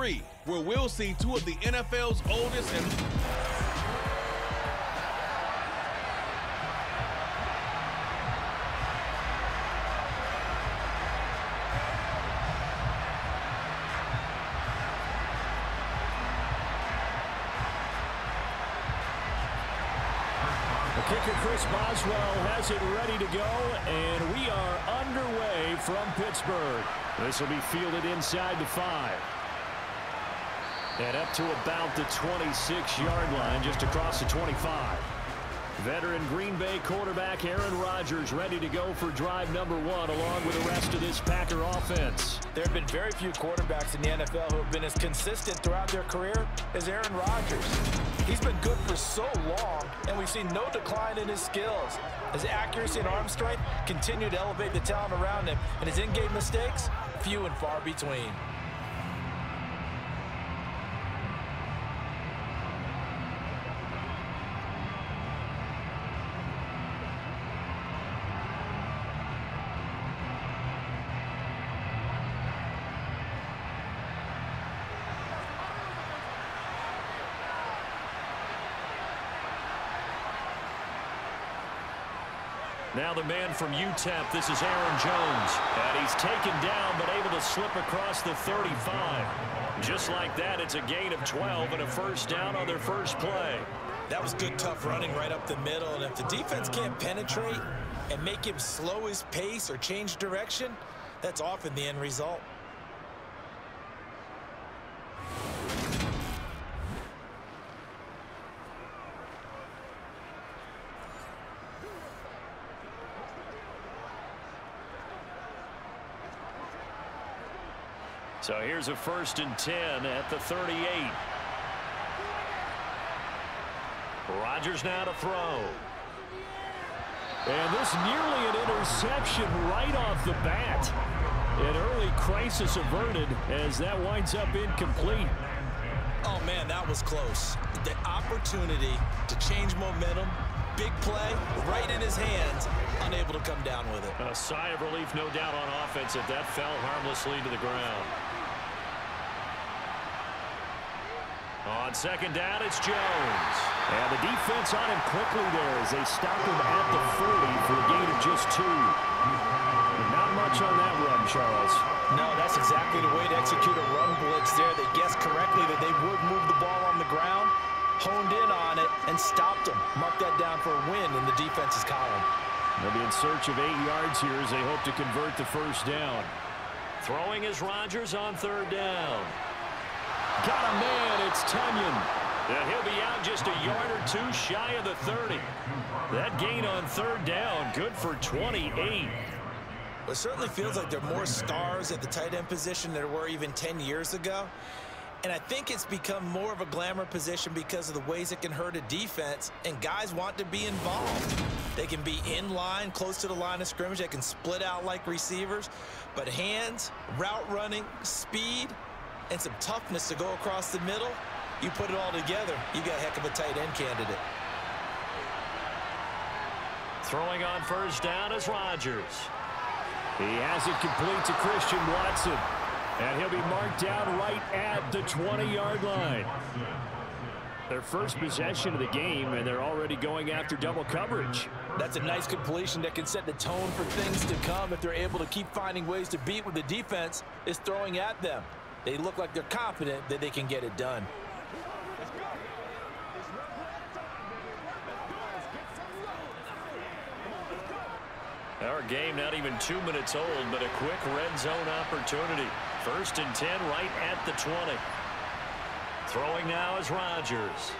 3, where we'll see two of the NFL's oldest and kicker Chris Boswell has it ready to go, and we are underway from Pittsburgh. This will be fielded inside the 5. And up to about the 26-yard line, just across the 25. Veteran Green Bay quarterback Aaron Rodgers ready to go for drive number 1 along with the rest of this Packer offense. There have been very few quarterbacks in the NFL who have been as consistent throughout their career as Aaron Rodgers. He's been good for so long, and we've seen no decline in his skills. His accuracy and arm strength continue to elevate the talent around him, and his in-game mistakes, few and far between. Now the man from UTEP, this is Aaron Jones. And he's taken down, but able to slip across the 35. Just like that, it's a gain of 12 and a first down on their first play. That was good, tough running right up the middle. And if the defense can't penetrate and make him slow his pace or change direction, that's often the end result. So here's a 1st and 10 at the 38. Rodgers now to throw. And this nearly an interception right off the bat. An early crisis averted as that winds up incomplete. Oh, man, that was close. The opportunity to change momentum, big play, right in his hands, unable to come down with it. A sigh of relief, no doubt, on offense if that fell harmlessly to the ground. On second down, it's Jones. And the defense on him quickly there as they stop him at the 40 for a gain of just 2. Not much on that run, Charles. No, that's exactly the way to execute a run blitz there. They guessed correctly that they would move the ball on the ground, honed in on it, and stopped them. Mark that down for a win in the defense's column. They'll be in search of 8 yards here as they hope to convert the first down. Throwing is Rodgers on 3rd down. Got a man, it's Tunyon. And he'll be out just a yard or 2 shy of the 30. That gain on 3rd down, good for 28. It certainly feels like there are more stars at the tight end position than there were even 10 years ago. And I think it's become more of a glamour position because of the ways it can hurt a defense, and guys want to be involved. They can be in line, close to the line of scrimmage. They can split out like receivers. But hands, route running, speed, and some toughness to go across the middle, you put it all together, you got a heck of a tight end candidate. Throwing on 1st down is Rodgers. He has it complete to Christian Watson. And he'll be marked down right at the 20-yard line. Their first possession of the game, and they're already going after double coverage. That's a nice completion that can set the tone for things to come if they're able to keep finding ways to beat what the defense is throwing at them. They look like they're confident that they can get it done. Our game not even 2 minutes old, but a quick red zone opportunity. 1st and 10 right at the 20. Throwing now is Rodgers.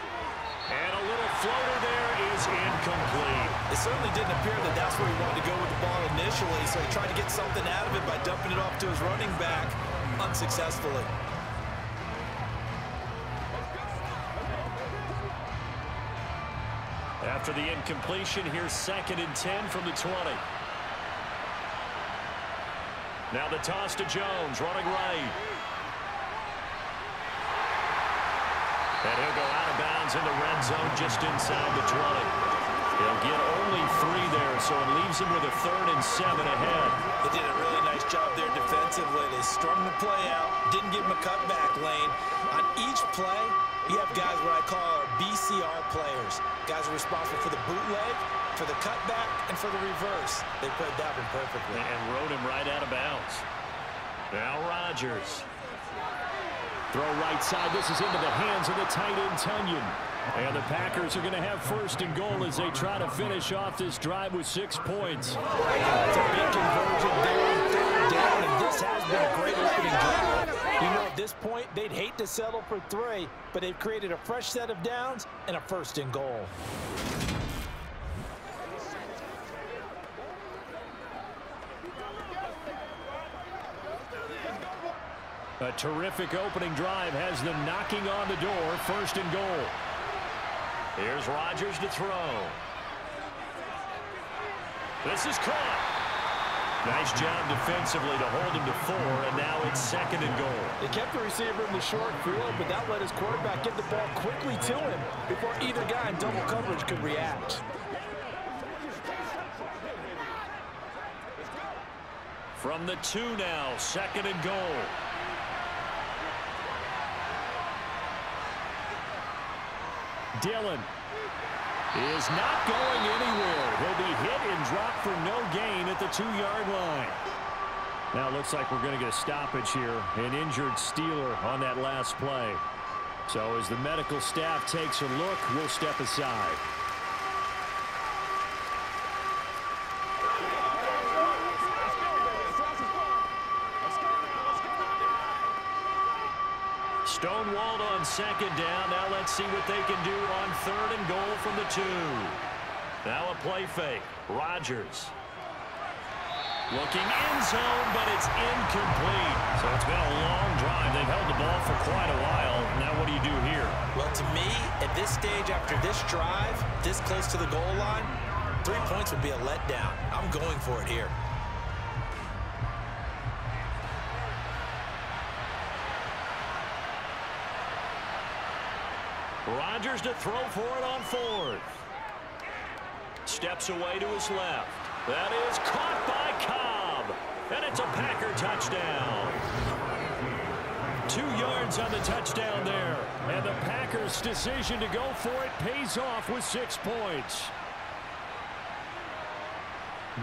And a little floater there is incomplete. It certainly didn't appear that that's where he wanted to go with the ball initially, so he tried to get something out of it by dumping it off to his running back unsuccessfully. After the incompletion, here's 2nd and 10 from the 20. Now the toss to Jones, running right. And he'll go out of bounds in the red zone just inside the 20. He'll get only 3 there, so it leaves him with a 3rd and 7 ahead. They did a really nice job there defensively. They strung the play out, didn't give him a cutback lane, play, you have guys what I call our BCR players. Guys are responsible for the bootleg, for the cutback, and for the reverse. They played that one perfectly. And rode him right out of bounds. Now Rodgers. Throw right side. This is into the hands of the tight end, Tunyon. And the Packers are going to have first and goal as they try to finish off this drive with 6 points. It's a big conversion down, and this has been a great opening drive. You know, at this point, they'd hate to settle for 3, but they've created a fresh set of downs and a first and goal. A terrific opening drive has them knocking on the door. First and goal. Here's Rodgers to throw. This is caught. Nice job defensively to hold him to 4, and now it's second and goal. They kept the receiver in the short field, but that let his quarterback get the ball quickly to him before either guy in double coverage could react. From the 2 now, second and goal. Dillon is not going anywhere. He'll be hit and dropped for no gain at the 2-yard line. Now it looks like we're going to get a stoppage here. An injured Steeler on that last play. So as the medical staff takes a look, we'll step aside. Stonewalled on second down. Now let's see what they can do on third and goal from the 2. Now a play fake. Rodgers. Looking end zone, but it's incomplete. So it's been a long drive. They've held the ball for quite a while. Now what do you do here? Well, to me, at this stage after this drive, this close to the goal line, 3 points would be a letdown. I'm going for it here. Rodgers to throw for it on 4th. Steps away to his left. That is caught by Cobb. And it's a Packer touchdown. 2 yards on the touchdown there. And the Packers' decision to go for it pays off with 6 points.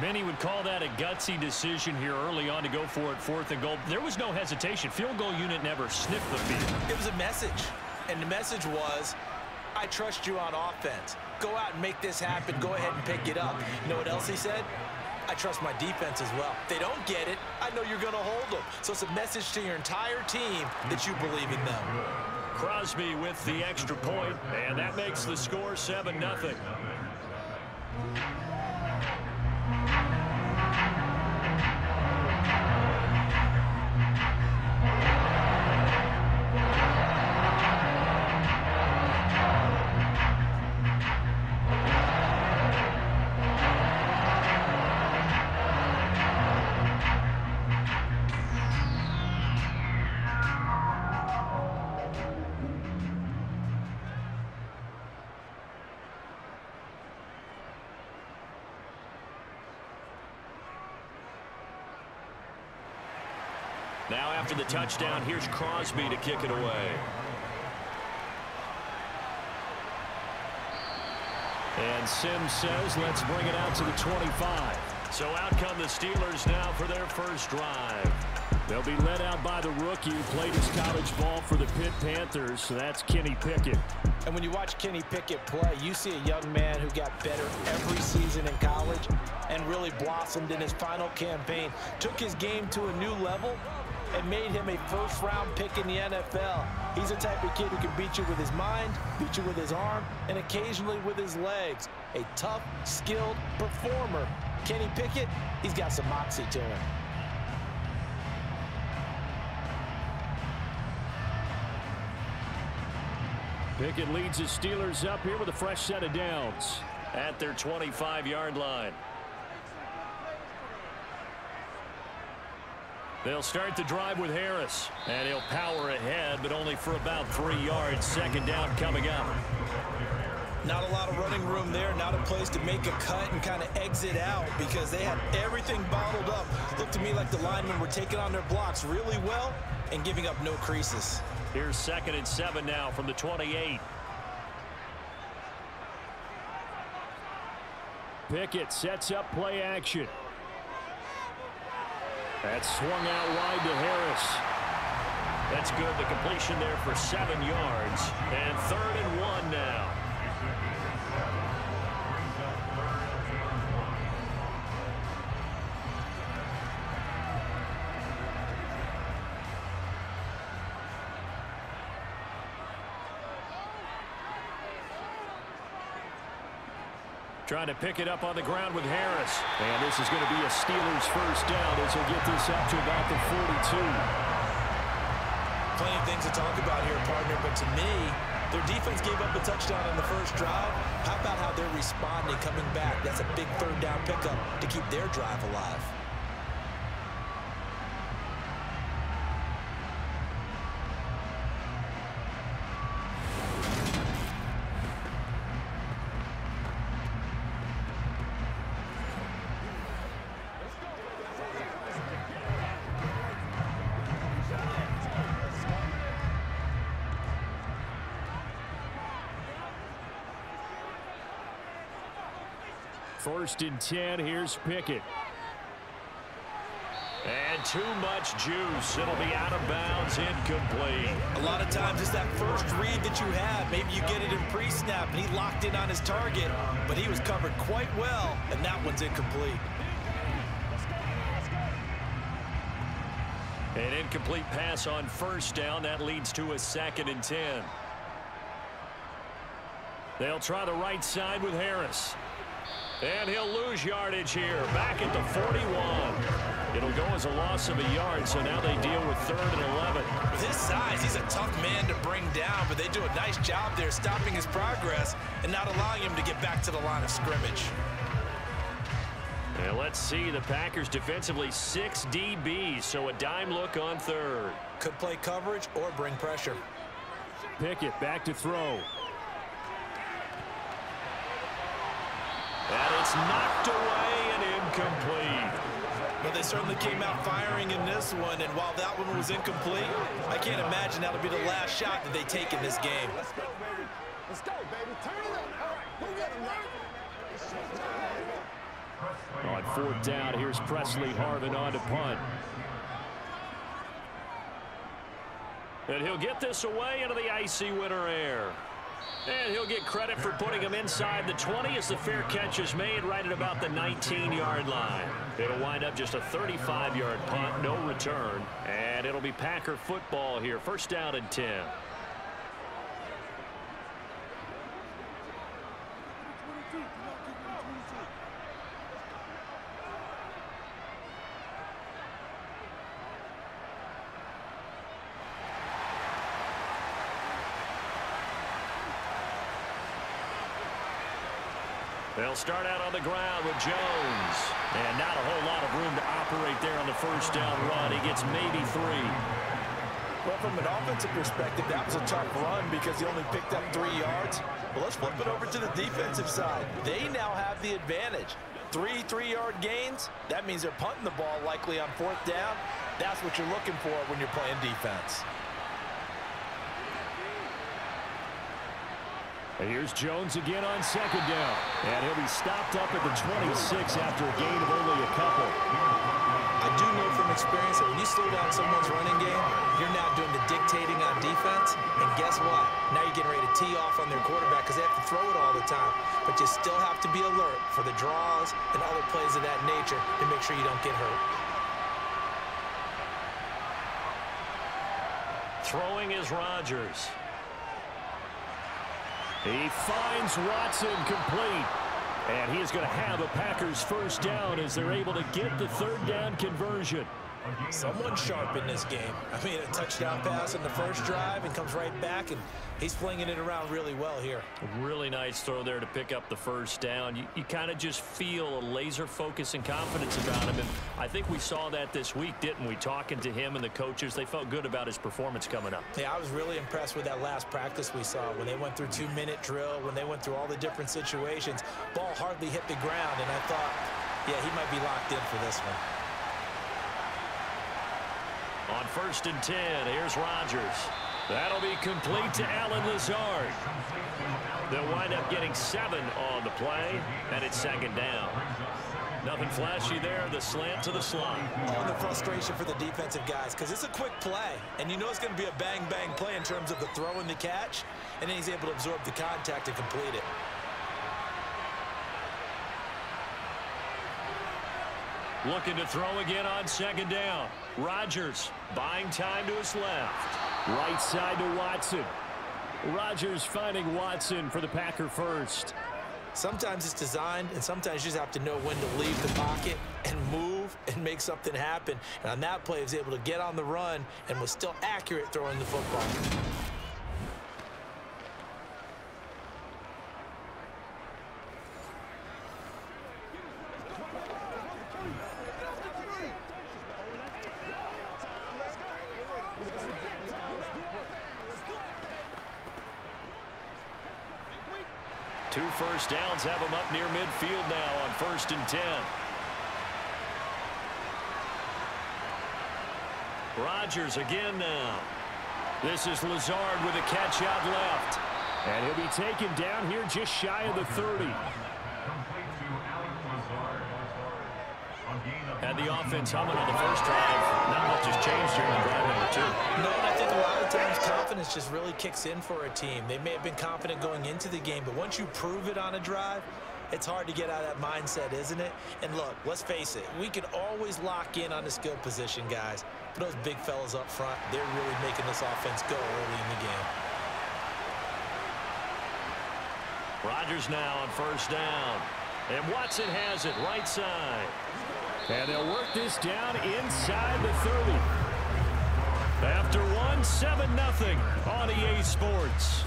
Many would call that a gutsy decision here early on to go for it 4th and goal. There was no hesitation. Field goal unit never sniffed the field. It was a message. And the message was, I trust you on offense. Go out and make this happen. Go ahead and pick it up. You know what else he said? I trust my defense as well. If they don't get it, I know you're going to hold them. So it's a message to your entire team that you believe in them. Crosby with the extra point, and that makes the score 7-0. Now after the touchdown, here's Crosby to kick it away. And Sims says, let's bring it out to the 25. So out come the Steelers now for their first drive. They'll be led out by the rookie who played his college ball for the Pitt Panthers, so that's Kenny Pickett. And when you watch Kenny Pickett play, you see a young man who got better every season in college and really blossomed in his final campaign, took his game to a new level, and made him a first-round pick in the NFL. He's the type of kid who can beat you with his mind, beat you with his arm, and occasionally with his legs. A tough, skilled performer. Kenny Pickett, he's got some moxie to him. Pickett leads his Steelers up here with a fresh set of downs at their 25-yard line. They'll start the drive with Harris, and he'll power ahead, but only for about 3 yards. Second down coming up. Not a lot of running room there, not a place to make a cut and kind of exit out because they had everything bottled up. Looked to me like the linemen were taking on their blocks really well and giving up no creases. Here's 2nd and 7 now from the 28. Pickett sets up play action. That's swung out wide to Harris. That's good. The completion there for 7 yards. And 3rd and 1 now. Trying to pick it up on the ground with Harris. And this is going to be a Steelers first down as he'll get this up to about the 42. Plenty of things to talk about here, partner, but to me, their defense gave up a touchdown on the first drive. How about how they're responding, coming back? That's a big 3rd down pickup to keep their drive alive. First and 10, here's Pickett. And too much juice. It'll be out of bounds, incomplete. A lot of times it's that first read that you have. Maybe you get it in pre-snap, and he locked in on his target, but he was covered quite well, and that one's incomplete. An incomplete pass on first down. That leads to a 2nd and 10. They'll try the right side with Harris. And he'll lose yardage here. Back at the 41. It'll go as a loss of a yard, so now they deal with 3rd and 11. With his size, he's a tough man to bring down, but they do a nice job there stopping his progress and not allowing him to get back to the line of scrimmage. And let's see, the Packers defensively 6 DBs, so a dime look on 3rd. Could play coverage or bring pressure. Pickett back to throw. And it's knocked away and incomplete. But they certainly came out firing in this one, and while that one was incomplete, I can't imagine that'll be the last shot that they take in this game. Let's go, baby. Let's go, baby. Turn it up. All right, go get him now. On 4th down, here's Presley Harvin on to punt. And he'll get this away into the icy winter air. And he'll get credit for putting him inside the 20 as the fair catch is made right at about the 19-yard line. It'll wind up just a 35-yard punt, no return. And it'll be Packer football here. 1st down and 10. They'll start out on the ground with Jones. And not a whole lot of room to operate there on the 1st down run. He gets maybe 3. Well, from an offensive perspective, that was a tough run because he only picked up 3 yards. But let's flip it over to the defensive side. They now have the advantage. 3 3-yard gains, that means they're punting the ball likely on 4th down. That's what you're looking for when you're playing defense. And here's Jones again on 2nd down. And he'll be stopped up at the 26 after a gain of only a couple. I do know from experience that when you slow down someone's running game, you're now doing the dictating on defense. And guess what? Now you're getting ready to tee off on their quarterback because they have to throw it all the time. But you still have to be alert for the draws and other plays of that nature to make sure you don't get hurt. Throwing is Rodgers. He finds Watson complete. And he is going to have a Packers 1st down as they're able to get the 3rd down conversion. Someone sharp in this game. I mean, a touchdown pass in the first drive and comes right back, and he's flinging it around really well here. A really nice throw there to pick up the 1st down. You kind of just feel a laser focus and confidence about him, and I think we saw that this week, didn't we? Talking to him and the coaches, they felt good about his performance coming up. Yeah, I was really impressed with that last practice we saw when they went through 2-minute drill, when they went through all the different situations. Ball hardly hit the ground, and I thought, yeah, he might be locked in for this one. On 1st and 10, here's Rodgers. That'll be complete to Alan Lazard. They'll wind up getting 7 on the play, and it's second down. Nothing flashy there, the slant to the slot. Oh, the frustration for the defensive guys, because it's a quick play, and you know it's going to be a bang-bang play in terms of the throw and the catch, and then he's able to absorb the contact and complete it. Looking to throw again on second down. Rodgers buying time to his left. Right side to Watson. Rodgers finding Watson for the Packer first. Sometimes it's designed, and sometimes you just have to know when to leave the pocket and move and make something happen. And on that play, he was able to get on the run and was still accurate throwing the football. Two first downs have him up near midfield now on 1st and 10. Rodgers again now. This is Lazard with a catch out left. And he'll be taken down here just shy of the 30. Had the offense humming on the first drive. Not much has changed here in drive number 2. No, and I think a lot of times confidence just really kicks in for a team. They may have been confident going into the game, but once you prove it on a drive, it's hard to get out of that mindset, isn't it? And look, let's face it, we could always lock in on the skill position, guys. But those big fellas up front, they're really making this offense go early in the game. Rodgers now on 1st down. And Watson has it right side. And they'll work this down inside the 30. After one, 7-0 on EA Sports.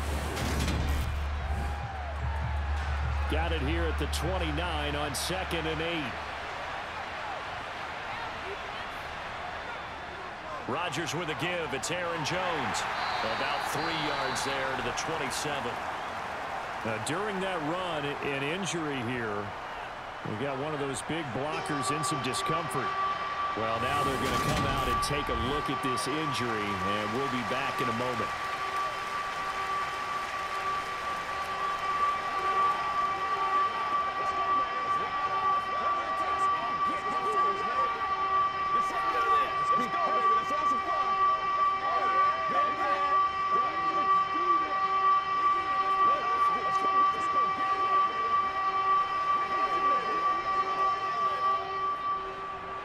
Got it here at the 29 on 2nd and 8. Rodgers with a give. It's Aaron Jones. About 3 yards there to the 27. Now, during that run, an injury here. We got one of those big blockers in some discomfort. Well, now they're going to come out and take a look at this injury, and we'll be back in a moment.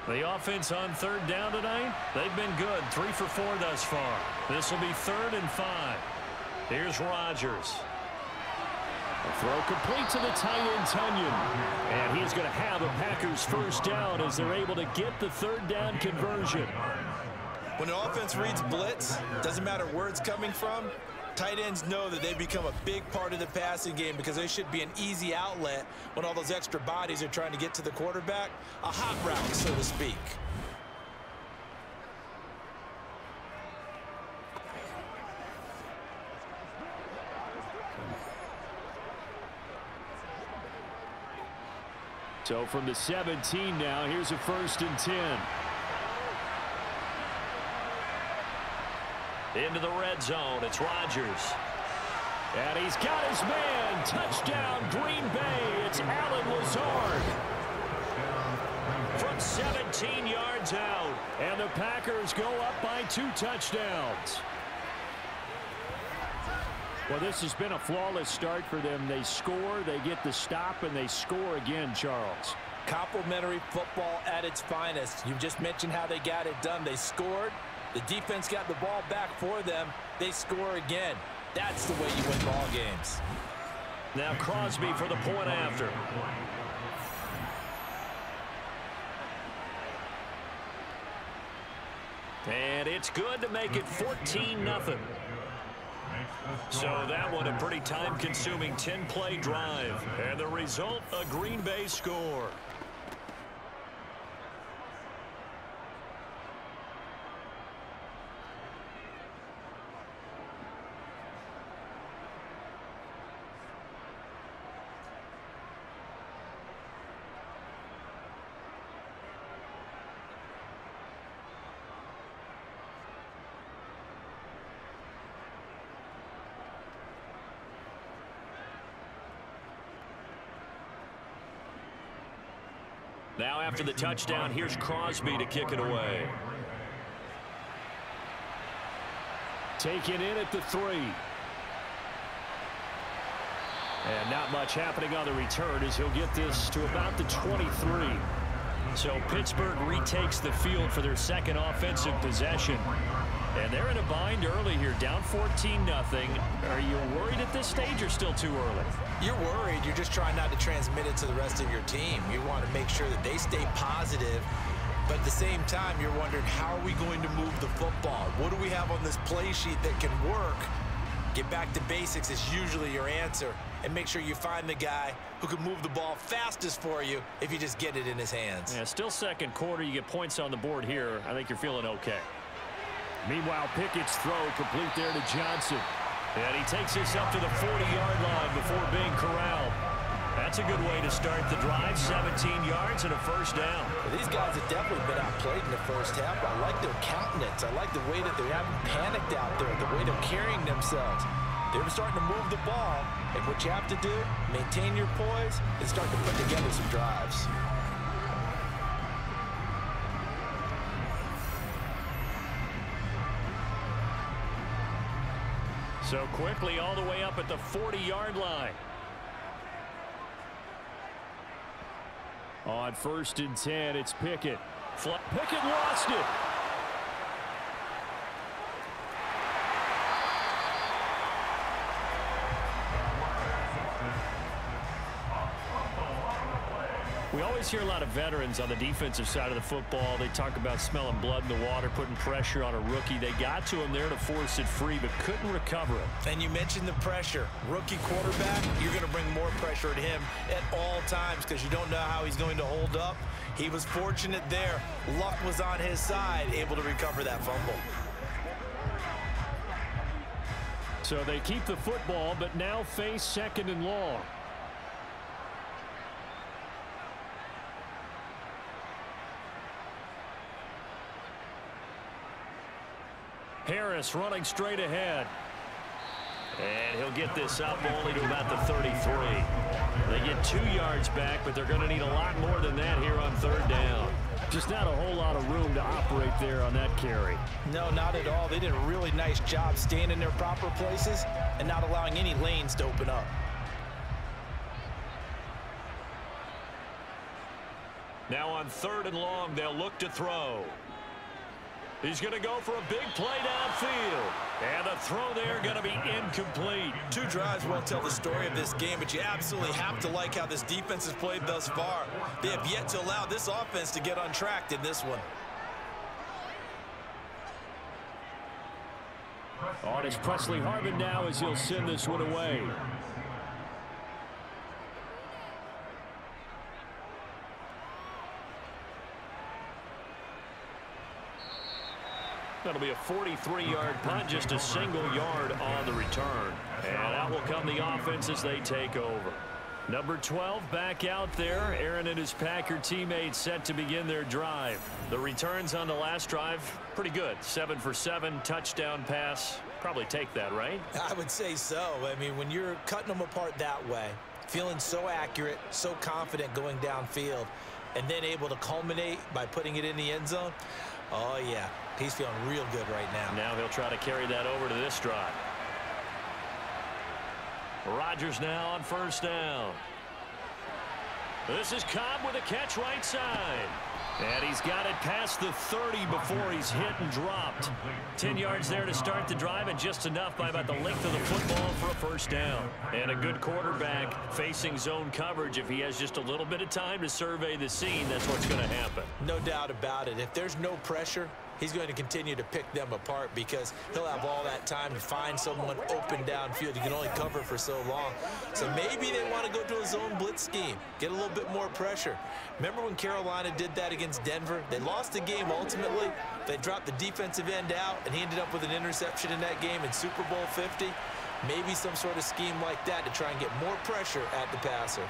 The offense on 3rd down tonight, they've been good. 3 for 4 thus far. This will be 3rd and 5. Here's Rodgers. A throw complete to the tight end, Tunyon. And he's going to have a Packers first down as they're able to get the 3rd down conversion. When an offense reads blitz, doesn't matter where it's coming from, tight ends know that they become a big part of the passing game because they should be an easy outlet when all those extra bodies are trying to get to the quarterback. A hot route, so to speak. So from the 17 now, here's a 1st and 10. Into the red zone, it's Rodgers. And he's got his man. Touchdown, Green Bay. It's Alan Lazard. From 17 yards out. And the Packers go up by 2 touchdowns. Well, this has been a flawless start for them. They score, they get the stop, and they score again, Charles. Complimentary football at its finest. You just mentioned how they got it done. They scored. The defense got the ball back for them. They score again. That's the way you win ball games. Now Crosby for the point after. And it's good to make it 14-0. So that one a pretty time-consuming 10-play drive. And the result, a Green Bay score. Now after the touchdown, here's Crosby to kick it away. Taken in at the 3. And not much happening on the return as he'll get this to about the 23. So Pittsburgh retakes the field for their second offensive possession. And they're in a bind early here, down 14-0. Are you worried at this stage or still too early? You're worried. You're just trying not to transmit it to the rest of your team. You want to make sure that they stay positive. But at the same time, you're wondering, how are we going to move the football? What do we have on this play sheet that can work? Get back to basics is usually your answer. And make sure you find the guy who can move the ball fastest for you if you just get it in his hands. Yeah, still second quarter. You get points on the board here. I think you're feeling okay. Meanwhile, Pickett's throw complete there to Johnson. And he takes this up to the 40-yard line before being corralled. That's a good way to start the drive. 17 yards and a first down. Well, these guys have definitely been outplayed in the first half. I like their countenance. I like the way that they haven't panicked out there, the way they're carrying themselves. They're starting to move the ball. And what you have to do, maintain your poise, and start to put together some drives. So quickly all the way up at the 40-yard line. On 1st and 10, it's Pickett. Pickett lost it. We always hear a lot of veterans on the defensive side of the football. They talk about smelling blood in the water, putting pressure on a rookie. They got to him there to force it free, but couldn't recover it. And you mentioned the pressure. Rookie quarterback, you're going to bring more pressure at him at all times because you don't know how he's going to hold up. He was fortunate there. Luck was on his side, able to recover that fumble. So they keep the football, but now face 2nd and long. Harris running straight ahead. And he'll get this up only to about the 33. They get 2 yards back, but they're going to need a lot more than that here on 3rd down. Just not a whole lot of room to operate there on that carry. No, not at all. They did a really nice job staying in their proper places and not allowing any lanes to open up. Now on 3rd and long, they'll look to throw. He's going to go for a big play downfield. And the throw there going to be incomplete. 2 drives won't tell the story of this game, but you absolutely have to like how this defense has played thus far. They have yet to allow this offense to get untracked in this one. On is Presley Harvin now as he'll send this one away. That'll be a 43-yard punt, just a single yard on the return. And out will come the offense as they take over. Number 12 back out there. Aaron and his Packer teammates set to begin their drive. The returns on the last drive, pretty good. 7 for 7, touchdown pass. Probably take that, right? I would say so. I mean, when you're cutting them apart that way, feeling so accurate, so confident going downfield, and then able to culminate by putting it in the end zone, oh, yeah. He's feeling real good right now. Now he'll try to carry that over to this drive. Rodgers now on 1st down. This is Cobb with a catch right side. And he's got it past the 30 before he's hit and dropped. 10 yards there to start the drive, and just enough by about the length of the football for a 1st down. And a good quarterback facing zone coverage. If he has just a little bit of time to survey the scene, that's what's going to happen. No doubt about it. If there's no pressure, he's going to continue to pick them apart because he'll have all that time to find someone open downfield. You can only cover for so long. So maybe they want to go to a zone blitz scheme, get a little bit more pressure. Remember when Carolina did that against Denver? They lost the game ultimately. They dropped the defensive end out, and he ended up with an interception in that game in Super Bowl 50. Maybe some sort of scheme like that to try and get more pressure at the passer.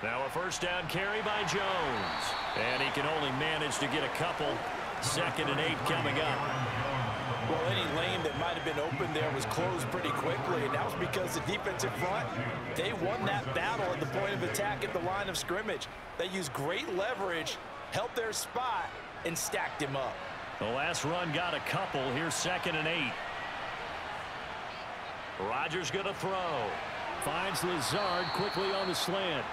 Now a 1st down carry by Jones. And he can only manage to get a couple. 2nd and 8 coming up. Well, any lane that might have had been open there was closed pretty quickly, and that was because the defensive front, they won that battle at the point of attack at the line of scrimmage. They used great leverage, held their spot, and stacked him up. The last run got a couple. Here's 2nd and 8. Rodgers going to throw. Finds Lazard quickly on the slant.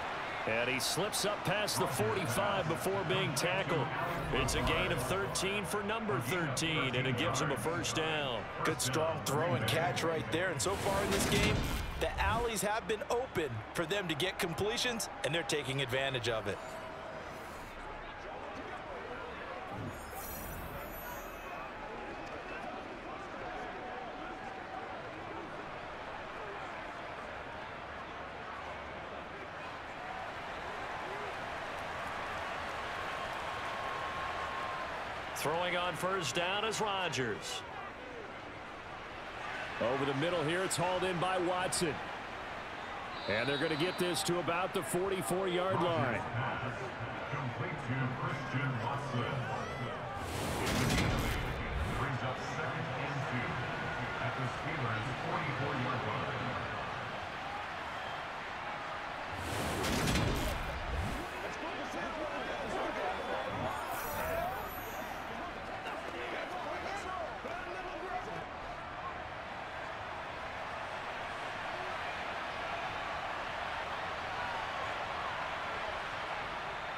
And he slips up past the 45 before being tackled. It's a gain of 13 for number 13, and it gives him a first down. Good, strong throw and catch right there. And so far in this game, the alleys have been open for them to get completions, and they're taking advantage of it. Throwing on first down is Rodgers. Over the middle here, it's hauled in by Watson. And they're going to get this to about the 44-yard line. Complete to Christian Watson. Brings up 2nd and 2 at the Steelers' 44-yard line.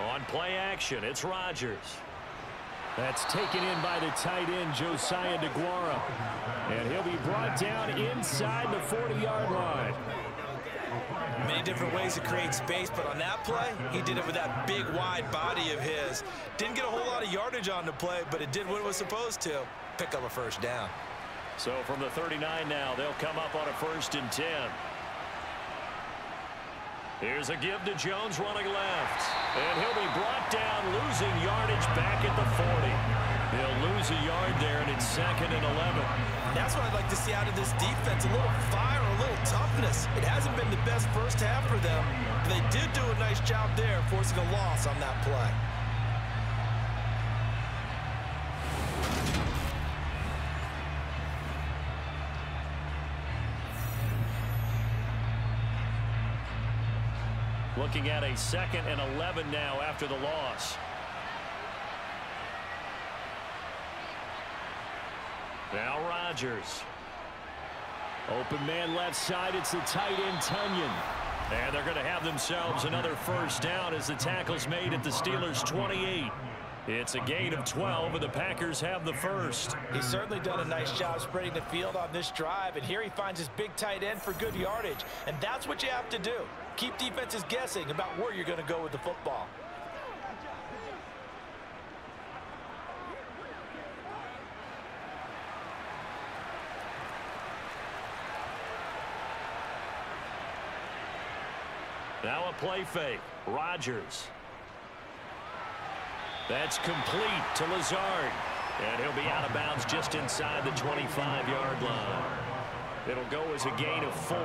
On play action, it's Rodgers. That's taken in by the tight end, Josiah DeGuara. And he'll be brought down inside the 40-yard line. Many different ways to create space, but on that play, he did it with that big, wide body of his. Didn't get a whole lot of yardage on the play, but it did what it was supposed to. Pick up a first down. So from the 39 now, they'll come up on a 1st and 10. Here's a give to Jones running left. And he'll be brought down, losing yardage back at the 40. They'll lose a yard there, and it's 2nd and 11. That's what I'd like to see out of this defense, a little fire, a little toughness. It hasn't been the best first half for them, but they did do a nice job there, forcing a loss on that play. Looking at a 2nd and 11 now after the loss. Now Rodgers. Open man left side. It's the tight end, Tunyon. And they're going to have themselves another first down as the tackle's made at the Steelers' 28. It's a gain of 12, and the Packers have the first. He's certainly done a nice job spreading the field on this drive, and here he finds his big tight end for good yardage. And that's what you have to do. Keep defenses guessing about where you're going to go with the football. Now a play fake. Rodgers. That's complete to Lazard. And he'll be out of bounds just inside the 25-yard line. It'll go as a gain of 4,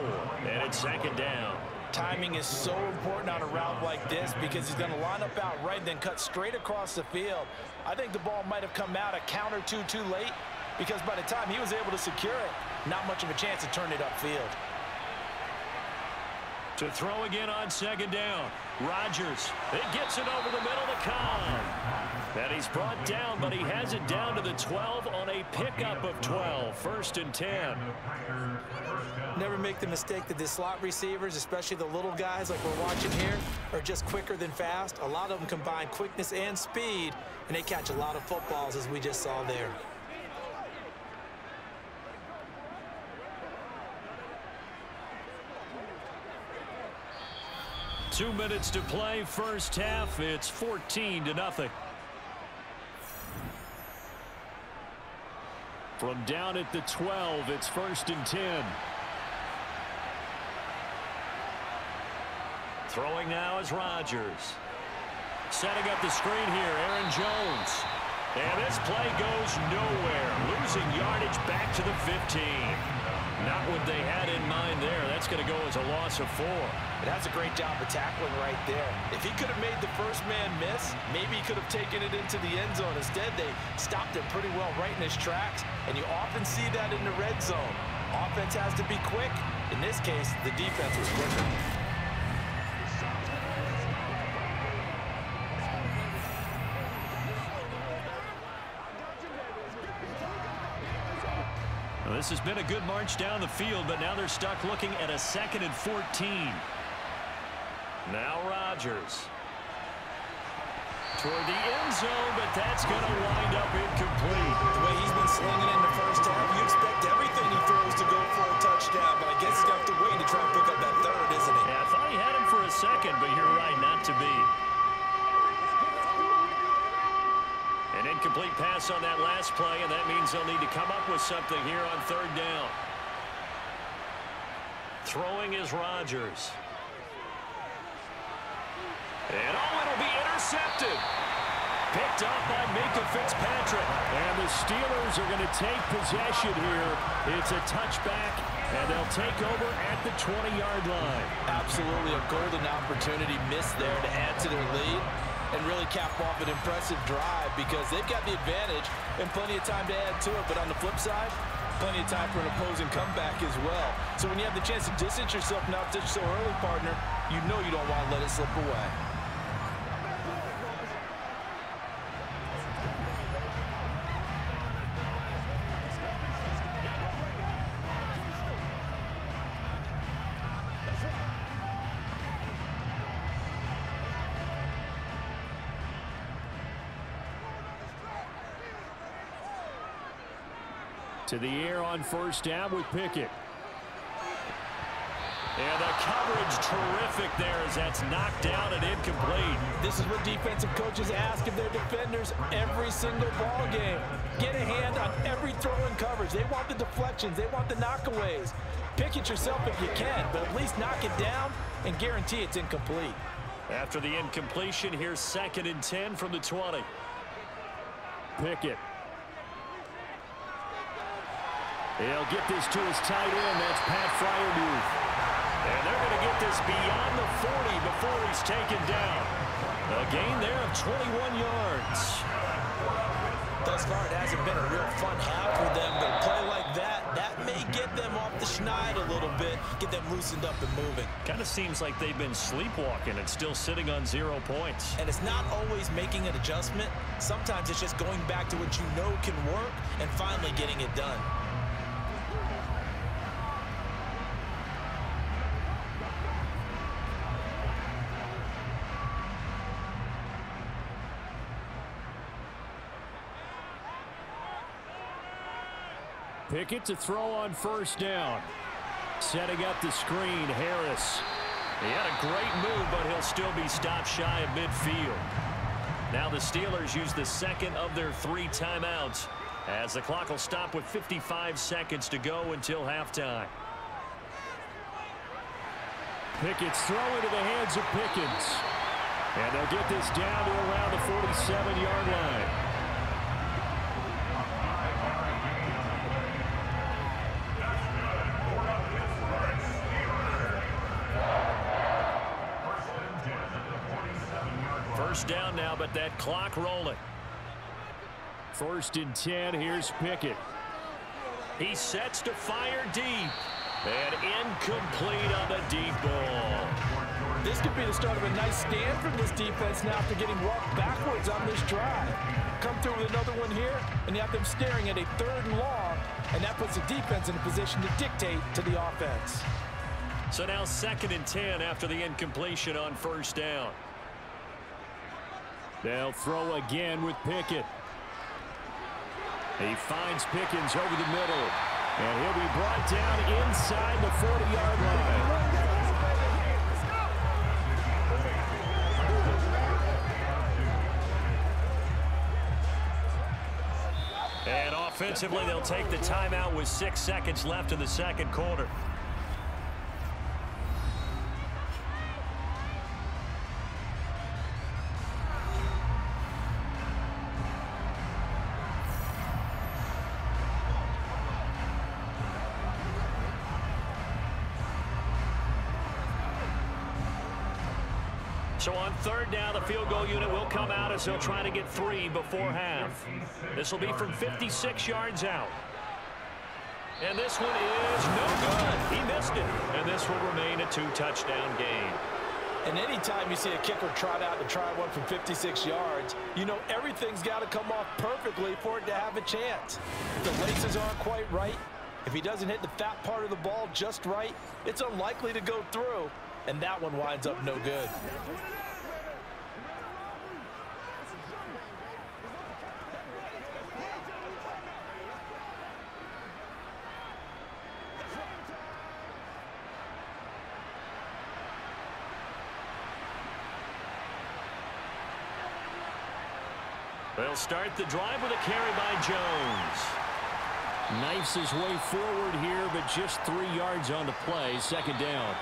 and it's 2nd down. Timing is so important on a route like this because he's going to line up out right and then cut straight across the field. I think the ball might have come out a count or two too late because by the time he was able to secure it, not much of a chance to turn it upfield. To throw again on 2nd down. Rodgers. It gets it over the middle to Khan. And he's brought down, but he has it down to the 12 on a pickup of 12. 1st and 10. Never make the mistake that the slot receivers, especially the little guys like we're watching here, are just quicker than fast. A lot of them combine quickness and speed, and they catch a lot of footballs as we just saw there. Two minutes to play, first half. It's 14-0. From down at the 12, it's 1st and 10. Throwing now is Rodgers. Setting up the screen here, Aaron Jones. And this play goes nowhere. Losing yardage back to the 15. Not what they had in mind there. That's going to go as a loss of 4. That's a great job of tackling right there. If he could have made the first man miss, maybe he could have taken it into the end zone. Instead, they stopped it pretty well right in his tracks, and you often see that in the red zone. Offense has to be quick. In this case, the defense was quicker. Well, this has been a good march down the field, but now they're stuck looking at a 2nd and 14. Now Rodgers. Toward the end zone, but that's going to wind up incomplete. The way he's been slinging in the first half, you expect everything he throws to go for a touchdown, but I guess he's going to have to wait to try and pick up that third, isn't he? Yeah, I thought he had him for a second, but you're right, not to be. An incomplete pass on that last play, and that means they'll need to come up with something here on 3rd down. Throwing is Rodgers. And it'll be intercepted. Picked up by Minka Fitzpatrick. And the Steelers are going to take possession here. It's a touchback, and they'll take over at the 20-yard line. Absolutely a golden opportunity missed there to add to their lead and really cap off an impressive drive because they've got the advantage and plenty of time to add to it. But on the flip side, plenty of time for an opposing comeback as well. So when you have the chance to distance yourself from opposition so early, partner, you know you don't want to let it slip away. To the air on 1st down with Pickett. And the coverage terrific there as that's knocked down and incomplete. This is what defensive coaches ask of their defenders every single ball game. Get a hand on every throw and coverage. They want the deflections. They want the knockaways. Pick it yourself if you can, but at least knock it down and guarantee it's incomplete. After the incompletion, here's 2nd and 10 from the 20. Pickett. He'll get this to his tight end. That's Pat Freiermuth. And they're going to get this beyond the 40 before he's taken down. A gain there of 21 yards. Thus far, it hasn't been a real fun half for them, but a play like that may get them off the schneid a little bit, get them loosened up and moving. Kind of seems like they've been sleepwalking and still sitting on 0 points. And it's not always making an adjustment. Sometimes it's just going back to what you know can work and finally getting it done. Pickett to throw on 1st down. Setting up the screen, Harris. He had a great move, but he'll still be stopped shy of midfield. Now the Steelers use the 2nd of their 3 timeouts as the clock will stop with 55 seconds to go until halftime. Pickett's throw into the hands of Pickens. And they'll get this down to around the 47-yard line. First down now, but that clock rolling. 1st and 10, here's Pickett. He sets to fire deep. And incomplete on the deep ball. This could be the start of a nice stand from this defense now after getting walked backwards on this drive. Come through with another one here, and you have them staring at a 3rd and long, and that puts the defense in a position to dictate to the offense. So now 2nd and 10 after the incompletion on 1st down. They'll throw again with Pickett. He finds Pickens over the middle. And he'll be brought down inside the 40-yard line. And offensively, they'll take the timeout with 6 seconds left in the 2nd quarter. So on third down, the field goal unit will come out as they'll try to get 3 before half. This will be from 56 yards out. And this one is no good. He missed it. And this will remain a 2-touchdown game. And anytime you see a kicker trot out to try one from 56 yards, you know everything's got to come off perfectly for it to have a chance. If the laces aren't quite right, if he doesn't hit the fat part of the ball just right, it's unlikely to go through. And that one winds up no good. They'll start the drive with a carry by Jones. Knifes his way forward here, but just 3 yards on the play. Second down.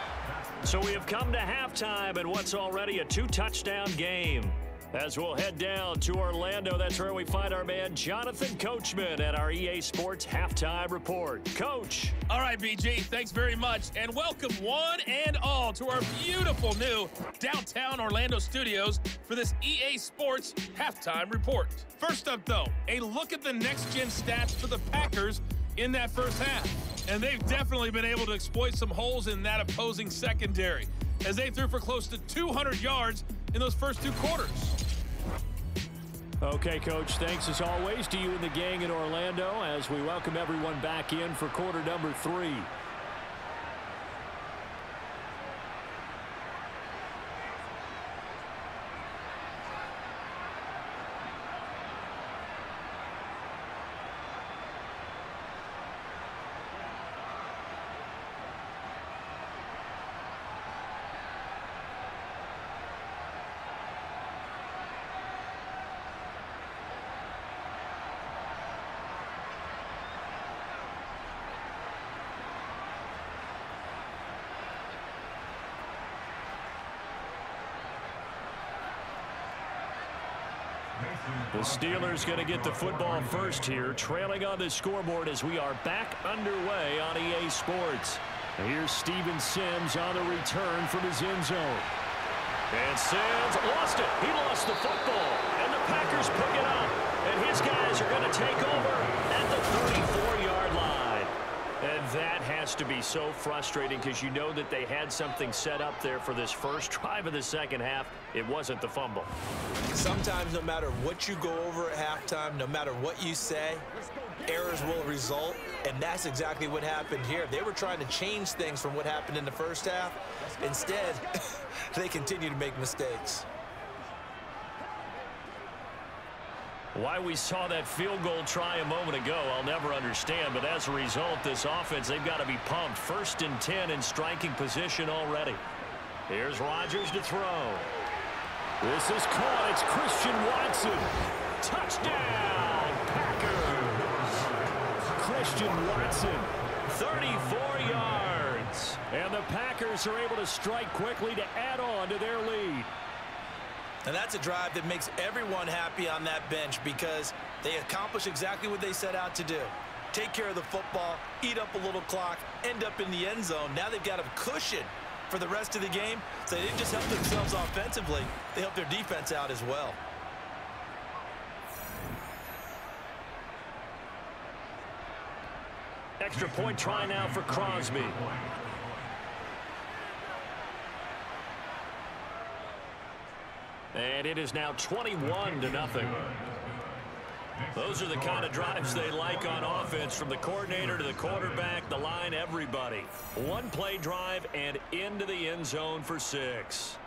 So we have come to halftime in what's already a 2-touchdown game. As we'll head down to Orlando, that's where we find our man Jonathan Coachman at our EA Sports Halftime Report. Coach. All right, BG, thanks very much. And welcome one and all to our beautiful new downtown Orlando studios for this EA Sports Halftime Report. First up, though, a look at the next-gen stats for the Packers in that first half. And they've definitely been able to exploit some holes in that opposing secondary, as they threw for close to 200 yards in those first 2 quarters. Okay, Coach, thanks as always to you and the gang in Orlando as we welcome everyone back in for quarter number 3. The Steelers going to get the football first here, trailing on the scoreboard as we are back underway on EA Sports. Here's Steven Sims on the return from his end zone. And Sims lost it. He lost the football. And the Packers pick it up. And his guys are going to take over at the 34-yard line. And that has to be so frustrating because you know that they had something set up there for this first drive of the second half. It wasn't the fumble. Sometimes no matter what you go over at halftime, no matter what you say, errors will result, and that's exactly what happened here. They were trying to change things from what happened in the first half. Instead, they continue to make mistakes. Why we saw that field goal try a moment ago, I'll never understand. But as a result, this offense, they've got to be pumped. 1st and 10 in striking position already. Here's Rodgers to throw. This is caught. It's Christian Watson. Touchdown, Packers. Christian Watson. 34 yards. And the Packers are able to strike quickly to add on to their lead. And that's a drive that makes everyone happy on that bench because they accomplish exactly what they set out to do. Take care of the football, eat up a little clock, end up in the end zone. Now they've got a cushion for the rest of the game. So they didn't just help themselves offensively, they helped their defense out as well. Extra point try now for Crosby. And it is now 21-0. Those are the kind of drives they like on offense, from the coordinator to the quarterback, the line, everybody. One play drive and into the end zone for 6.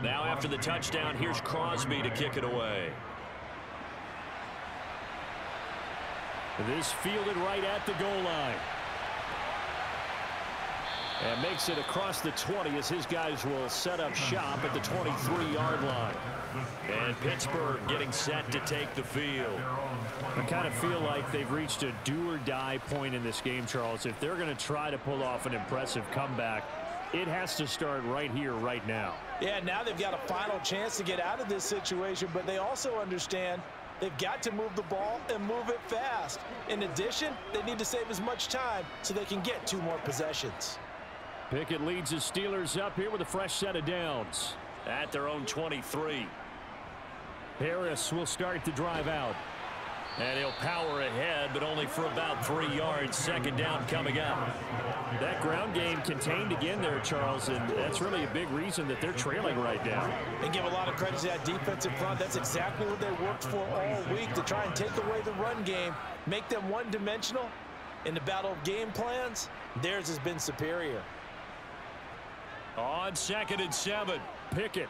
Now after the touchdown, here's Crosby to kick it away. This fielded right at the goal line. And makes it across the 20 as his guys will set up shop at the 23-yard line. And Pittsburgh getting set to take the field. I kind of feel like they've reached a do-or-die point in this game, Charles. If they're going to try to pull off an impressive comeback, it has to start right here, right now. Yeah, now they've got a final chance to get out of this situation, but they also understand they've got to move the ball and move it fast. In addition, they need to save as much time so they can get 2 more possessions. Pickett leads the Steelers up here with a fresh set of downs. At their own 23. Harris will start the drive out. And he'll power ahead, but only for about 3 yards. Second down coming up. That ground game contained again there, Charles, and that's really a big reason that they're trailing right now. They give a lot of credit to that defensive front. That's exactly what they worked for all week, to try and take away the run game, make them one-dimensional. In the battle of game plans, theirs has been superior. On 2nd and 7. Pickett.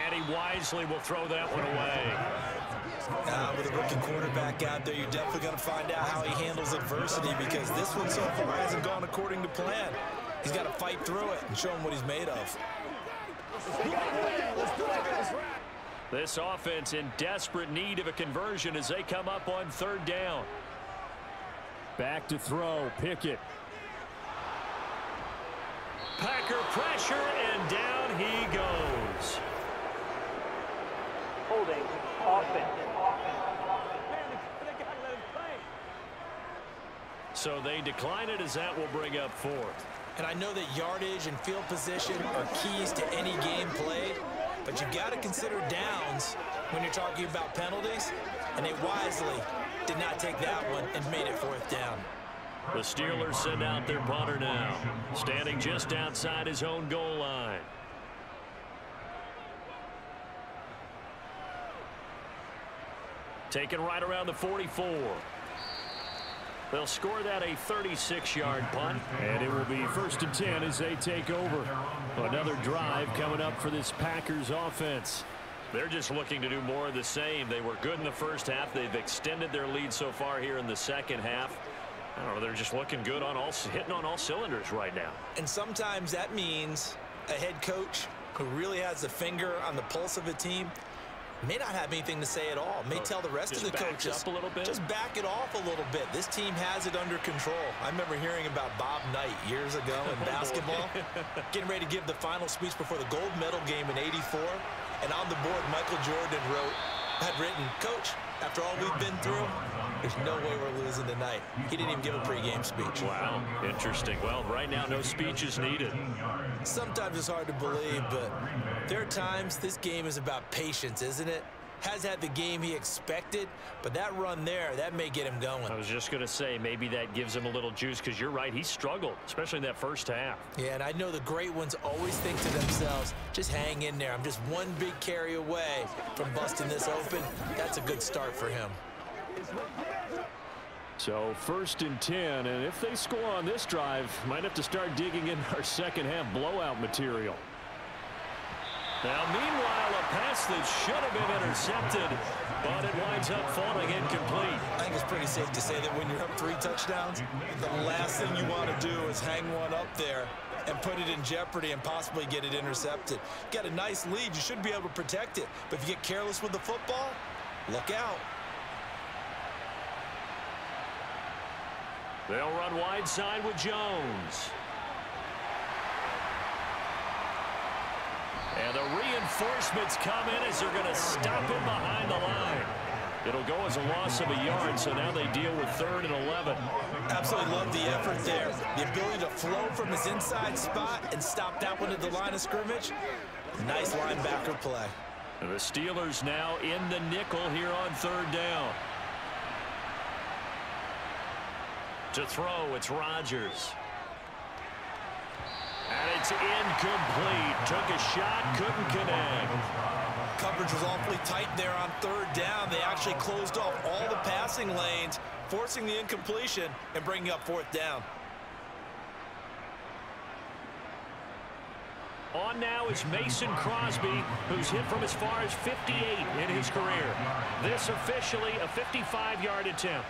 And he wisely will throw that one away. With a rookie quarterback out there, you're definitely going to find out how he handles adversity, because this one so far hasn't gone according to plan. He's got to fight through it and show him what he's made of. This offense in desperate need of a conversion as they come up on 3rd down. Back to throw, Pickett. Packer pressure, and down he goes. Holding offense. So they decline it, as that will bring up 4th. And I know that yardage and field position are keys to any game played, but you've got to consider downs when you're talking about penalties, and they wisely did not take that one and made it 4th down. The Steelers send out their punter now, standing just outside his own goal line. Taken right around the 44. They'll score that a 36-yard punt. And it will be 1st and 10 as they take over. Another drive coming up for this Packers offense. They're just looking to do more of the same. They were good in the first half. They've extended their lead so far here in the second half. I don't know, they're just looking good on hitting on all cylinders right now. And sometimes that means a head coach who really has a finger on the pulse of a team may not have anything to say at all. May tell the rest of the coaches, up a little bit. Just back it off a little bit. This team has it under control. I remember hearing about Bob Knight years ago in basketball, getting ready to give the final speech before the gold medal game in '84. And on the board, Michael Jordan had written, "Coach, after all we've been through, there's no way we're losing tonight." He didn't even give a pregame speech. Wow, interesting. Well, right now, no speech is needed. Sometimes it's hard to believe, but there are times this game is about patience, isn't it? Has had the game he expected, but that run there, that may get him going. I was just going to say, maybe that gives him a little juice, because you're right, he struggled, especially in that first half. Yeah, and I know the great ones always think to themselves, just hang in there. I'm just one big carry away from busting this open. That's a good start for him. So 1st and 10, and if they score on this drive, might have to start digging in our second half blowout material. Now, meanwhile, a pass that should have been intercepted, but it winds up falling incomplete. I think it's pretty safe to say that when you're up 3 touchdowns, the last thing you want to do is hang one up there and put it in jeopardy and possibly get it intercepted. Got a nice lead. You should be able to protect it. But if you get careless with the football, look out. They'll run wide side with Jones. And the reinforcements come in as they're going to stop him behind the line. It'll go as a loss of a yard, so now they deal with 3rd and 11. Absolutely love the effort there. The ability to flow from his inside spot and stop that one at the line of scrimmage. Nice linebacker play. And the Steelers now in the nickel here on 3rd down. To throw, it's Rodgers. And it's incomplete. Took a shot, couldn't connect. Coverage was awfully tight there on 3rd down. They actually closed off all the passing lanes, forcing the incompletion and bringing up 4th down. On now is Mason Crosby, who's hit from as far as 58 in his career. This officially a 55-yard attempt.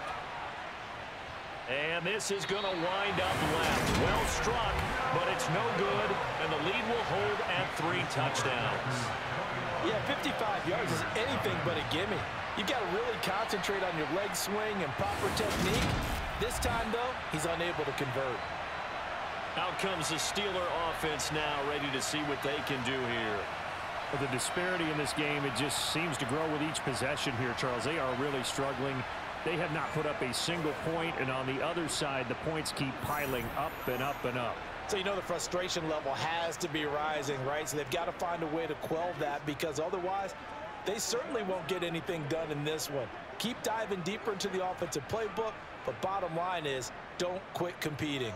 And this is going to wind up left. Well struck, but it's no good, and the lead will hold at 3 touchdowns. Yeah, 55 yards is anything but a gimme. You've got to really concentrate on your leg swing and proper technique. This time, though, he's unable to convert. Out comes the Steeler offense now, ready to see what they can do here. Well, the disparity in this game, it just seems to grow with each possession here, Charles. They are really struggling. They have not put up a single point, and on the other side, the points keep piling up and up and up. So you know the frustration level has to be rising, right? So they've got to find a way to quell that, because otherwise they certainly won't get anything done in this one. Keep diving deeper into the offensive playbook, but bottom line is don't quit competing.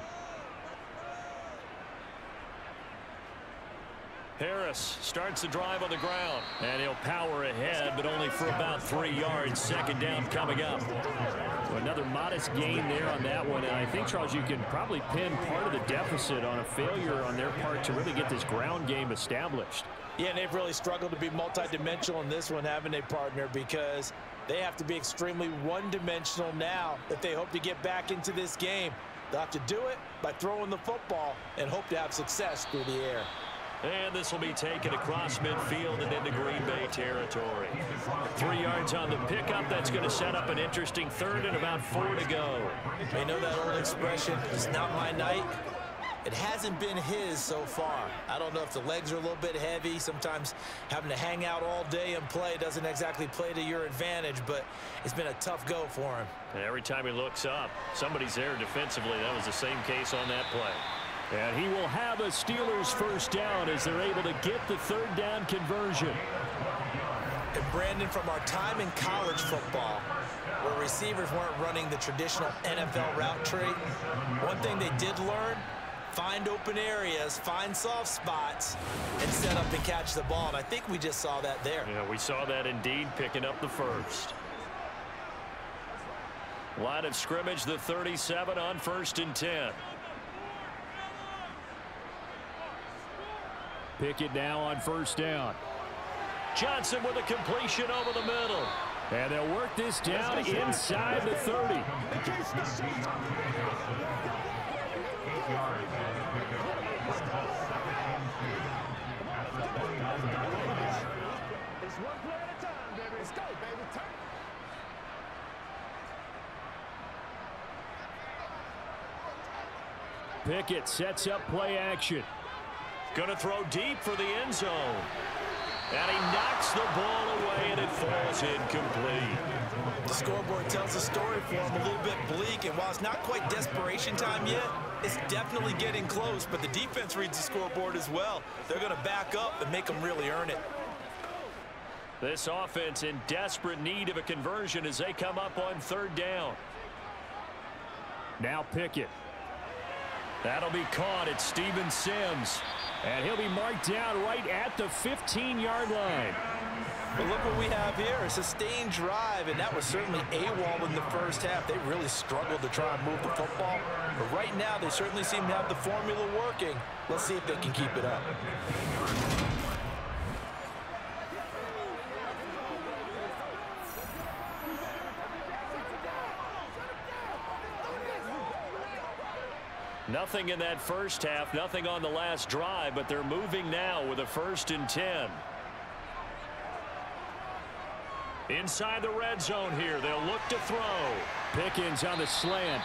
Harris starts the drive on the ground, and he'll power ahead, but only for about 3 yards. Second down coming up. So another modest gain there on that one, and I think, Charles, you can probably pin part of the deficit on a failure on their part to really get this ground game established. Yeah, and they've really struggled to be multidimensional in this one, haven't they, partner? Because they have to be extremely one-dimensional now if they hope to get back into this game. They'll have to do it by throwing the football and hope to have success through the air. And this will be taken across midfield and into Green Bay territory. 3 yards on the pickup. That's going to set up an interesting third and about 4 to go. You know that old expression, it's not my night? It hasn't been his so far. I don't know if the legs are a little bit heavy. Sometimes having to hang out all day and play doesn't exactly play to your advantage, but it's been a tough go for him. And every time he looks up, somebody's there defensively. That was the same case on that play. And he will have a Steelers first down as they're able to get the third down conversion. And Brandon, from our time in college football, where receivers weren't running the traditional NFL route tree, one thing they did learn, find open areas, find soft spots, and set up and catch the ball. And I think we just saw that there. Yeah, we saw that indeed, picking up the first. Line of scrimmage, the 37 on 1st and 10. Pickett now on first down. Johnson with a completion over the middle. And they'll work this down inside the 30. It's one play at a time, baby. Let's go, baby. Turn. Pickett sets up play action. Going to throw deep for the end zone. And he knocks the ball away, and it falls incomplete. The scoreboard tells the story for him, a little bit bleak, and while it's not quite desperation time yet, it's definitely getting close, but the defense reads the scoreboard as well. They're going to back up and make them really earn it. This offense in desperate need of a conversion as they come up on third down. Now Pickett. That'll be caught at Steven Sims. And he'll be marked down right at the 15-yard line. But look what we have here, a sustained drive, and that was certainly AWOL in the first half. They really struggled to try and move the football. But right now, they certainly seem to have the formula working. Let's see if they can keep it up. Nothing in that first half, nothing on the last drive, but they're moving now with a 1st and 10. Inside the red zone here, they'll look to throw. Pickens on the slant.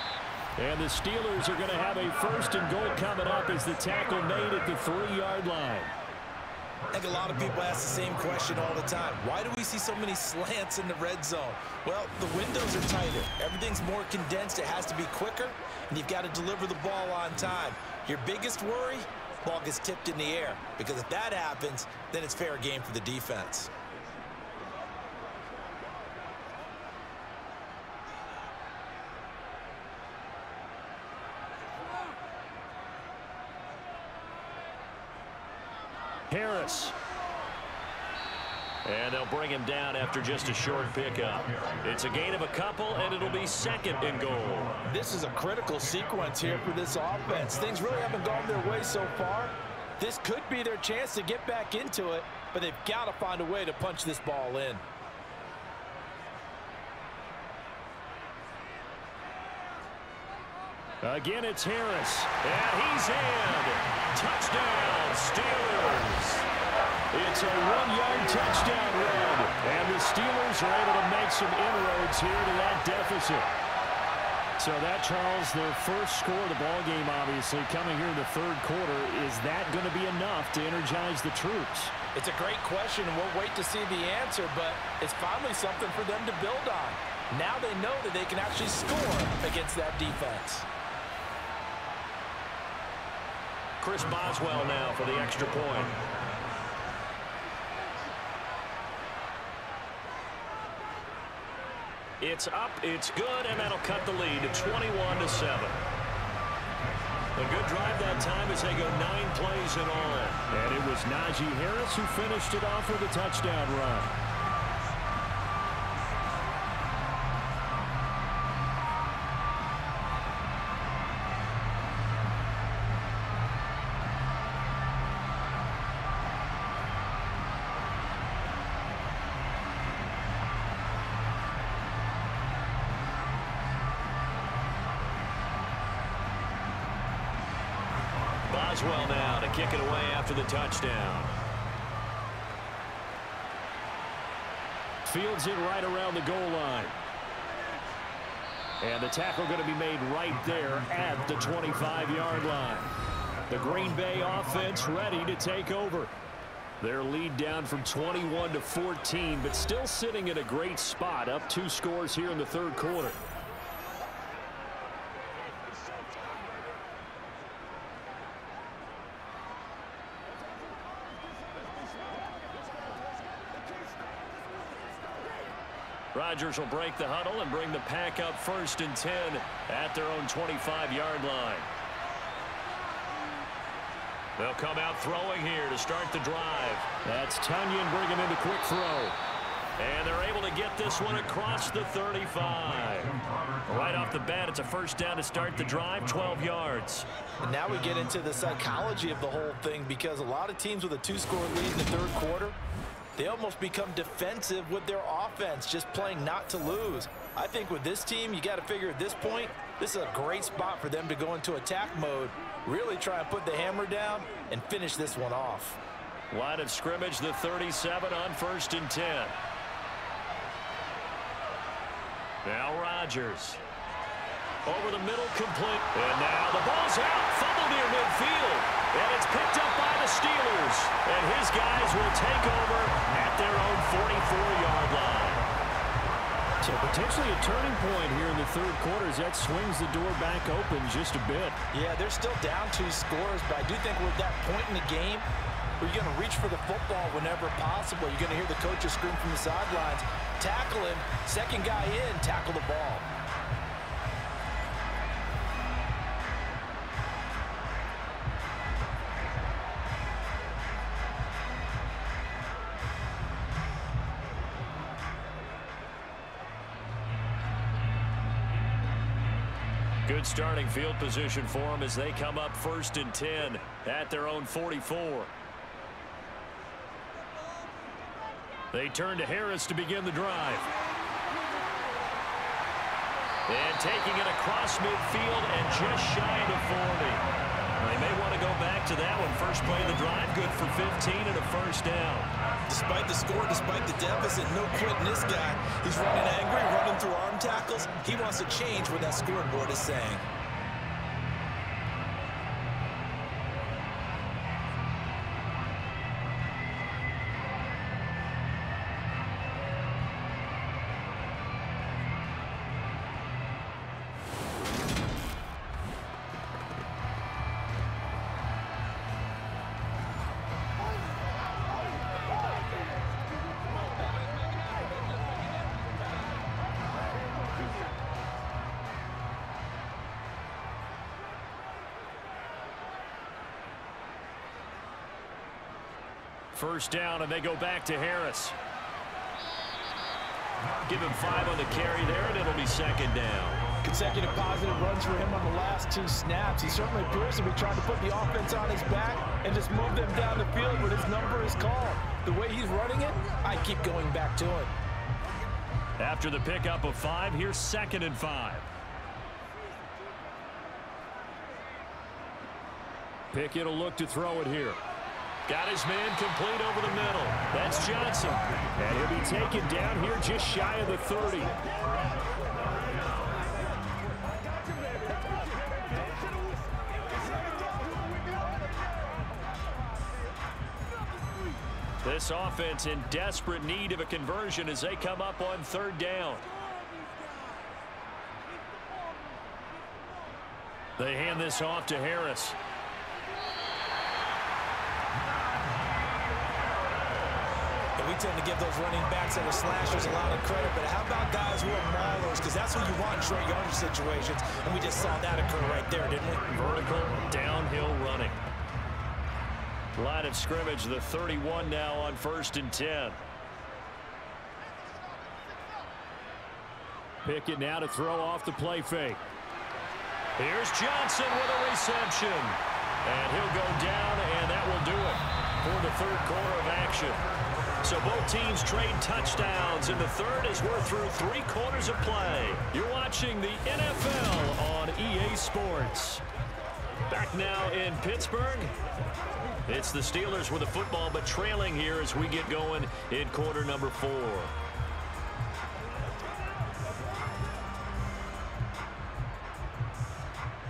And the Steelers are going to have a 1st and goal coming up as the tackle made at the 3-yard line. I think a lot of people ask the same question all the time. Why do we see so many slants in the red zone? Well, the windows are tighter. Everything's more condensed. It has to be quicker, and you've got to deliver the ball on time. Your biggest worry, ball gets tipped in the air, because if that happens, then it's fair game for the defense. Harris. And they'll bring him down after just a short pickup. It's a gain of a couple, and it'll be 2nd and goal. This is a critical sequence here for this offense. Things really haven't gone their way so far. This could be their chance to get back into it, but they've got to find a way to punch this ball in. Again, it's Harris. And he's in. Touchdown, Steelers. It's a 1-yard touchdown run. And the Steelers are able to make some inroads here to that deficit. So that, Charles, their first score of the ballgame, obviously, coming here in the third quarter. Is that going to be enough to energize the troops? It's a great question, and we'll wait to see the answer, but it's finally something for them to build on. Now they know that they can actually score against that defense. Chris Boswell now for the extra point. It's up, it's good, and that'll cut the lead to 21-7. A good drive that time as they go 9 plays in all. And it was Najee Harris who finished it off with a touchdown run. Boswell now to kick it away after the touchdown. Fields it right around the goal line. And the tackle going to be made right there at the 25-yard line. The Green Bay offense ready to take over. Their lead down from 21 to 14, but still sitting in a great spot, up 2 scores here in the third quarter. Rodgers will break the huddle and bring the pack up 1st and 10 at their own 25-yard line. They'll come out throwing here to start the drive. That's Tunyon bringing in the quick throw. And they're able to get this one across the 35. Right off the bat, it's a first down to start the drive, 12 yards. And now we get into the psychology of the whole thing, because a lot of teams with a 2-score lead in the third quarter, they almost become defensive with their offense, just playing not to lose. I think with this team, you got to figure at this point, this is a great spot for them to go into attack mode, really try and put the hammer down and finish this one off. Line of scrimmage, the 37 on 1st and 10. Now Rodgers. Over the middle, complete. And now the ball's out. Fumble near midfield. And it's picked up by the Steelers. And his guys will take over at their own 44-yard line. So potentially a turning point here in the third quarter as that swings the door back open just a bit. Yeah, they're still down 2 scores, but I do think we're at that point in the game where you're going to reach for the football whenever possible. You're going to hear the coaches scream from the sidelines, tackle him, second guy in, tackle the ball. Good starting field position for them as they come up 1st and 10 at their own 44. They turn to Harris to begin the drive. And taking it across midfield and just shy of the 40. They may want to go back to that one. First play of the drive, good for 15 and a first down. Despite the score, despite the deficit, no quitting this guy. He's running angry, running through arm tackles. He wants to change what that scoreboard is saying. First down, and they go back to Harris. Give him 5 on the carry there, and it'll be second down. Consecutive positive runs for him on the last 2 snaps. He certainly appears to be trying to put the offense on his back and just move them down the field when his number is called. The way he's running it, I keep going back to him. After the pickup of 5, here's 2nd and 5. Pickett will look to throw it here. Got his man complete over the middle. That's Johnson. And he'll be taken down here just shy of the 30. This offense in desperate need of a conversion as they come up on third down. They hand this off to Harris. And we tend to give those running backs that are slashers a lot of credit, but how about guys who are maulers? Because that's what you want in short yardage situations, and we just saw that occur right there, didn't we? Vertical, downhill running. Line of scrimmage, the 31 now on 1st and 10. Pickett now to throw off the play fake. Here's Johnson with a reception. And he'll go down, and that will do it for the third quarter of action. So both teams trade touchdowns in the third as we're through 3 quarters of play. You're watching the NFL on EA Sports. Back now in Pittsburgh. It's the Steelers with the football, but trailing here as we get going in quarter number 4.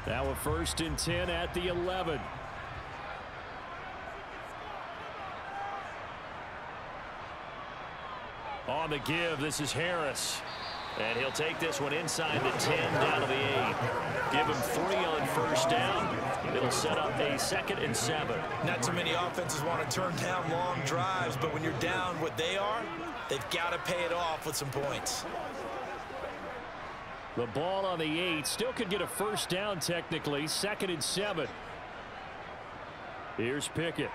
Now a 1st and 10 at the 11. On the give, this is Harris. And he'll take this one inside the 10, down to the 8. Give him 3 on 1st down. It'll set up a 2nd and 7. Not too many offenses want to turn down long drives, but when you're down what they are, they've got to pay it off with some points. The ball on the 8. Still could get a 1st down technically. 2nd and 7. Here's Pickett.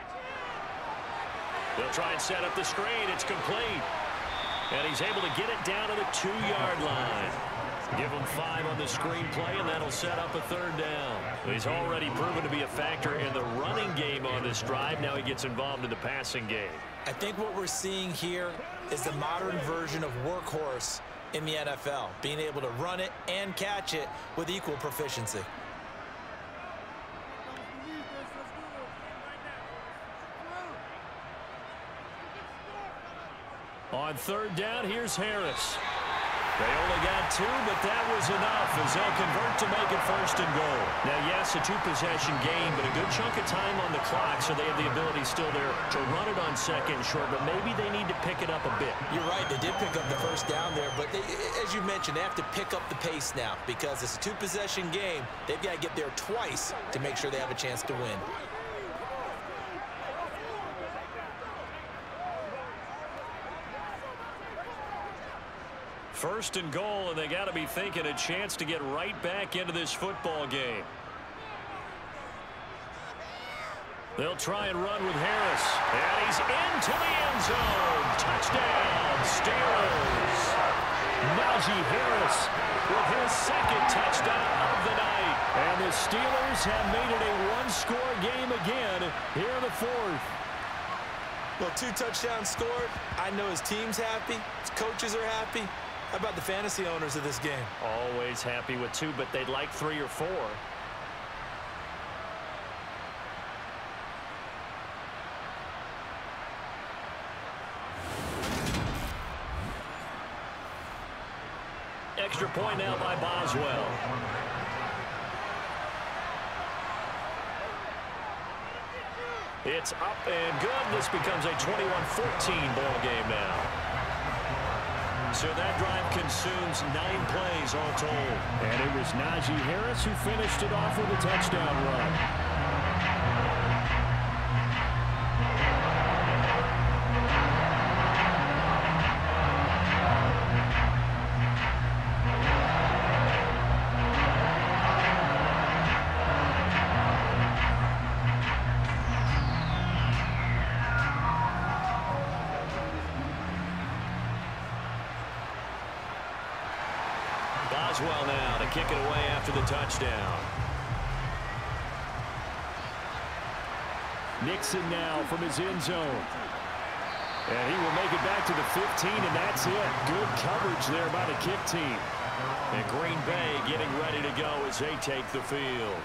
They'll try and set up the screen. It's complete. And he's able to get it down to the 2-yard line. Give him 5 on the screenplay, and that'll set up a 3rd down. He's already proven to be a factor in the running game on this drive. Now he gets involved in the passing game. I think what we're seeing here is the modern version of workhorse in the NFL, being able to run it and catch it with equal proficiency. On 3rd down, here's Harris. They only got 2, but that was enough as they'll convert to make it 1st and goal. Now, yes, a 2-possession game, but a good chunk of time on the clock, so they have the ability still there to run it on 2nd and short, but maybe they need to pick it up a bit. You're right, they did pick up the 1st down there, but as you mentioned, they have to pick up the pace now because it's a 2-possession game. They've got to get there twice to make sure they have a chance to win. First and goal, and they got to be thinking a chance to get right back into this football game. They'll try and run with Harris. And he's into the end zone. Touchdown, Steelers. Najee Harris with his 2nd touchdown of the night. And the Steelers have made it a 1-score game again here in the 4th. Well, 2 touchdowns scored. I know his team's happy. His coaches are happy. How about the fantasy owners of this game? Always happy with 2, but they'd like 3 or 4. Extra point now by Boswell. It's up and good. This becomes a 21-14 ball game now. So that drive consumes 9 plays all told. And it was Najee Harris who finished it off with a touchdown run. Boswell now to kick it away after the touchdown. Nixon now from his end zone. And he will make it back to the 15, and that's it. Good coverage there by the kick team. And Green Bay getting ready to go as they take the field.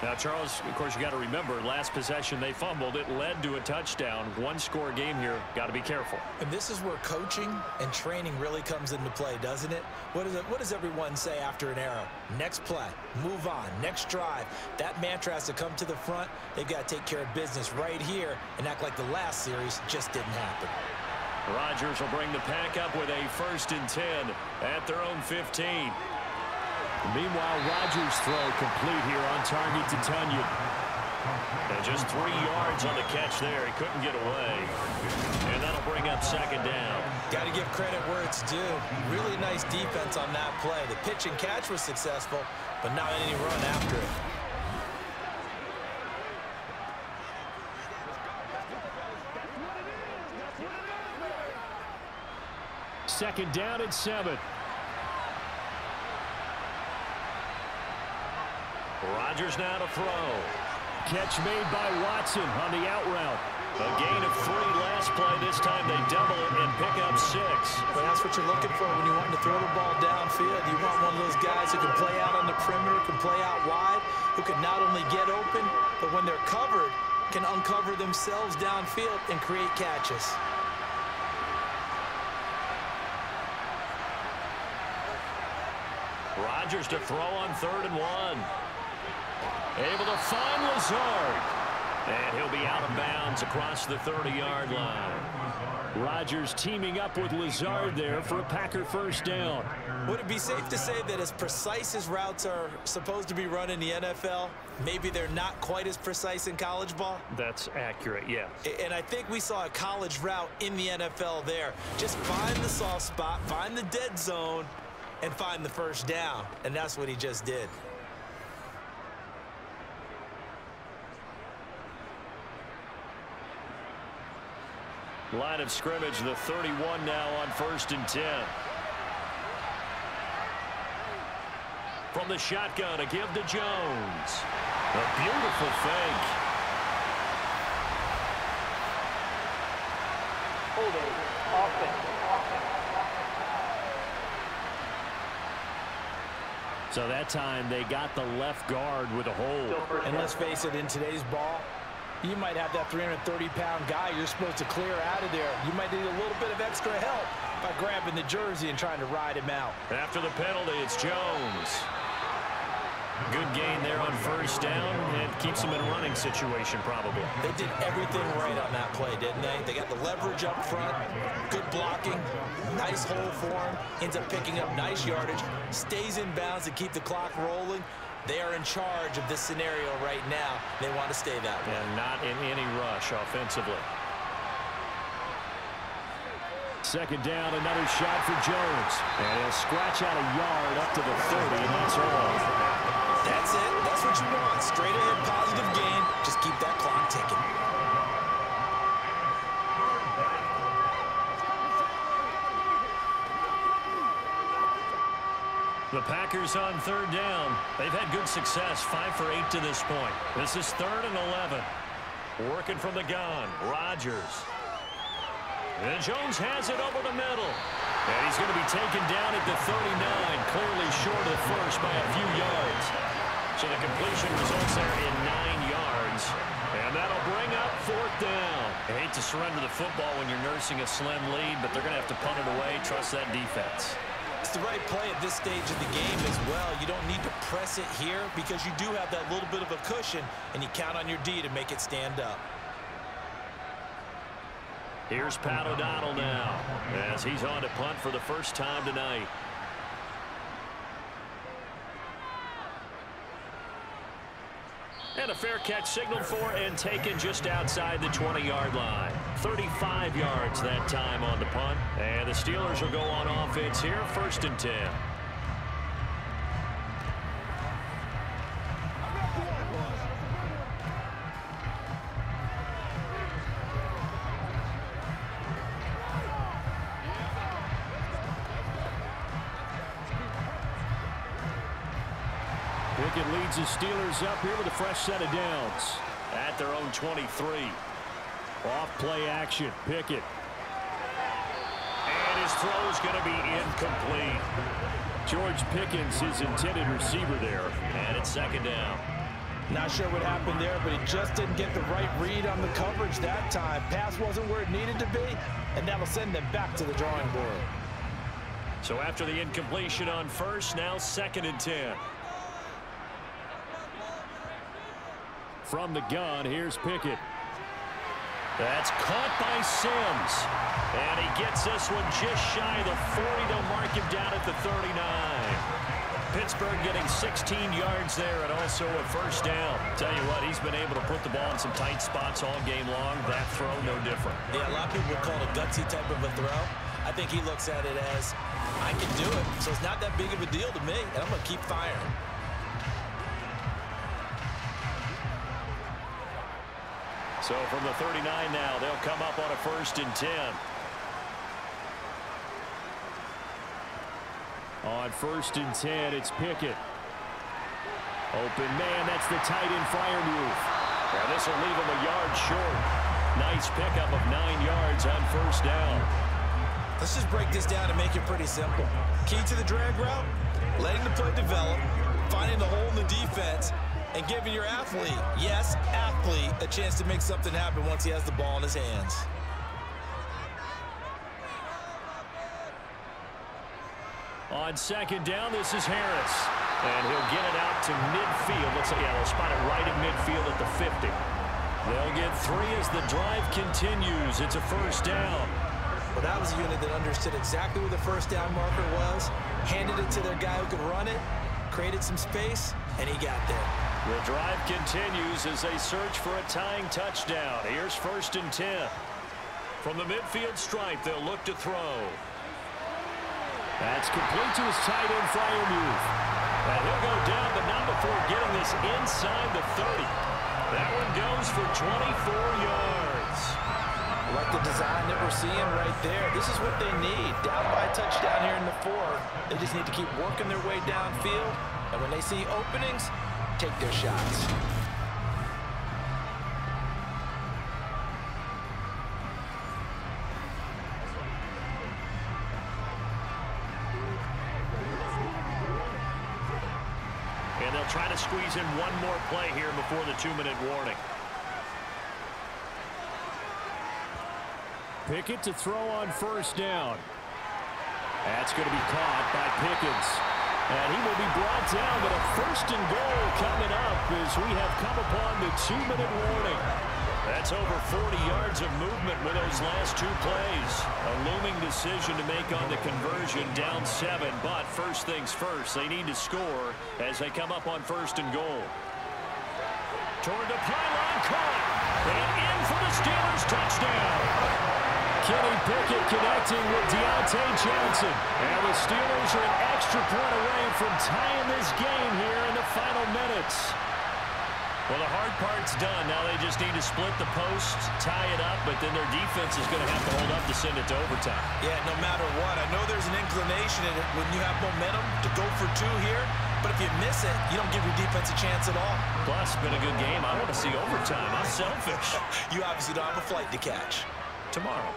Now, Charles, of course, you got to remember, last possession they fumbled. It led to a touchdown. One-score game here. Got to be careful. And this is where coaching and training really comes into play, doesn't it? What does everyone say after an error? Next play, move on, next drive. That mantra has to come to the front. They've got to take care of business right here and act like the last series just didn't happen. Rodgers will bring the pack up with a 1st and 10 at their own 15. Meanwhile, Rodgers' throw complete here on target to Tunyon. And just 3 yards on the catch there. He couldn't get away. And that'll bring up 2nd down. Got to give credit where it's due. Really nice defense on that play. The pitch and catch was successful, but not any run after it. Second down and 7. Rodgers now to throw. Catch made by Watson on the out route. A gain of 3 last play. This time they double it and pick up 6. Well, that's what you're looking for when you want to throw the ball downfield. You want one of those guys who can play out on the perimeter, can play out wide, who can not only get open, but when they're covered, can uncover themselves downfield and create catches. Rodgers to throw on 3rd and 1. Able to find Lazard. And he'll be out of bounds across the 30-yard line. Rodgers teaming up with Lazard there for a Packer 1st down. Would it be safe to say that as precise as routes are supposed to be run in the NFL, maybe they're not quite as precise in college ball? That's accurate, yeah. And I think we saw a college route in the NFL there. Just find the soft spot, find the dead zone, and find the 1st down. And that's what he just did. Line of scrimmage, the 31 now on 1st and 10. From the shotgun, a give to Jones. A beautiful fake. Holding, offense. So that time they got the left guard with a hold. And let's face it, in today's ball, you might have that 330-pound guy you're supposed to clear out of there. You might need a little bit of extra help by grabbing the jersey and trying to ride him out. After the penalty, it's Jones. Good gain there on 1st down, and keeps him in a running situation probably. They did everything right on that play, didn't they? They got the leverage up front, good blocking, nice hole for him, ends up picking up nice yardage, stays in bounds to keep the clock rolling. They are in charge of this scenario right now. They want to stay that way. And not in any rush offensively. 2nd down, another shot for Jones. And he'll scratch out a yard up to the 30, and that's all. That's it. That's what you want. Straight ahead, positive gain. Just keep that clock ticking. The Packers on 3rd down. They've had good success, 5 for 8 to this point. This is 3rd and 11. Working from the gun, Rodgers. And Jones has it over the middle. And he's going to be taken down at the 39, clearly short of first by a few yards. So the completion results there in 9 yards. And that'll bring up 4th down. I hate to surrender the football when you're nursing a slim lead, but they're going to have to punt it away, trust that defense. It's the right play at this stage of the game as well. You don't need to press it here because you do have that little bit of a cushion, and you count on your D to make it stand up. Here's Pat O'Donnell now as he's on to punt for the first time tonight. And a fair catch signaled for and taken just outside the 20-yard line. 35 yards that time on the punt. And the Steelers will go on offense here, 1st and 10. Pickett leads the Steelers up here with a fresh set of downs at their own 23. Off play action, Pickett. And his throw is going to be incomplete. George Pickens, his intended receiver there. And it's 2nd down. Not sure what happened there, but he just didn't get the right read on the coverage that time. Pass wasn't where it needed to be, and that'll send them back to the drawing board. So after the incompletion on first, now 2nd and 10. From the gun, here's Pickett. That's caught by Sims. And he gets this one just shy of the 40. They'll mark him down at the 39. Pittsburgh getting 16 yards there and also a first down. Tell you what, he's been able to put the ball in some tight spots all game long. That throw, no different. Yeah, a lot of people would call it a gutsy type of a throw. I think he looks at it as, I can do it, so it's not that big of a deal to me, and I'm going to keep firing. So from the 39 now, they'll come up on a 1st and 10. On 1st and 10, it's Pickett. Open man, that's the tight end flyer move. Well, this will leave him a yard short. Nice pickup of 9 yards on 1st down. Let's just break this down and make it pretty simple. Key to the drag route, letting the play develop, finding the hole in the defense, and giving your athlete, yes, athlete, a chance to make something happen once he has the ball in his hands. On 2nd down, this is Harris. And he'll get it out to midfield. Looks like, yeah, they'll spot it right at midfield at the 50. They'll get 3 as the drive continues. It's a 1st down. Well, that was a unit that understood exactly where the 1st down marker was, handed it to their guy who could run it, created some space, and he got there. The drive continues as they search for a tying touchdown. Here's 1st and 10. From the midfield stripe, they'll look to throw. That's complete to his tight end flyer move. And he'll go down, but not before getting this inside the 30. That one goes for 24 yards. I like the design that we're seeing right there. This is what they need. Down by a touchdown here in the 4th. They just need to keep working their way downfield. And when they see openings, take their shots. And they'll try to squeeze in one more play here before the 2-minute warning. Pickett to throw on 1st down. That's going to be caught by Pickens. And he will be brought down, but a 1st and goal coming up as we have come upon the 2-minute warning. That's over 40 yards of movement with those last 2 plays. A looming decision to make on the conversion, down 7. But first things first, they need to score as they come up on 1st and goal. Toward the pylon, caught. And in for the Steelers touchdown. Kenny Pickett connecting with Deontay Johnson. And the Steelers are an extra point away from tying this game here in the final minutes. Well, the hard part's done. Now they just need to split the post, tie it up, but then their defense is going to have to hold up to send it to overtime. Yeah, no matter what. I know there's an inclination in it when you have momentum to go for 2 here, but if you miss it, you don't give your defense a chance at all. Plus, it's been a good game. I want to see overtime. I'm selfish. You obviously don't have a flight to catch. Tomorrow.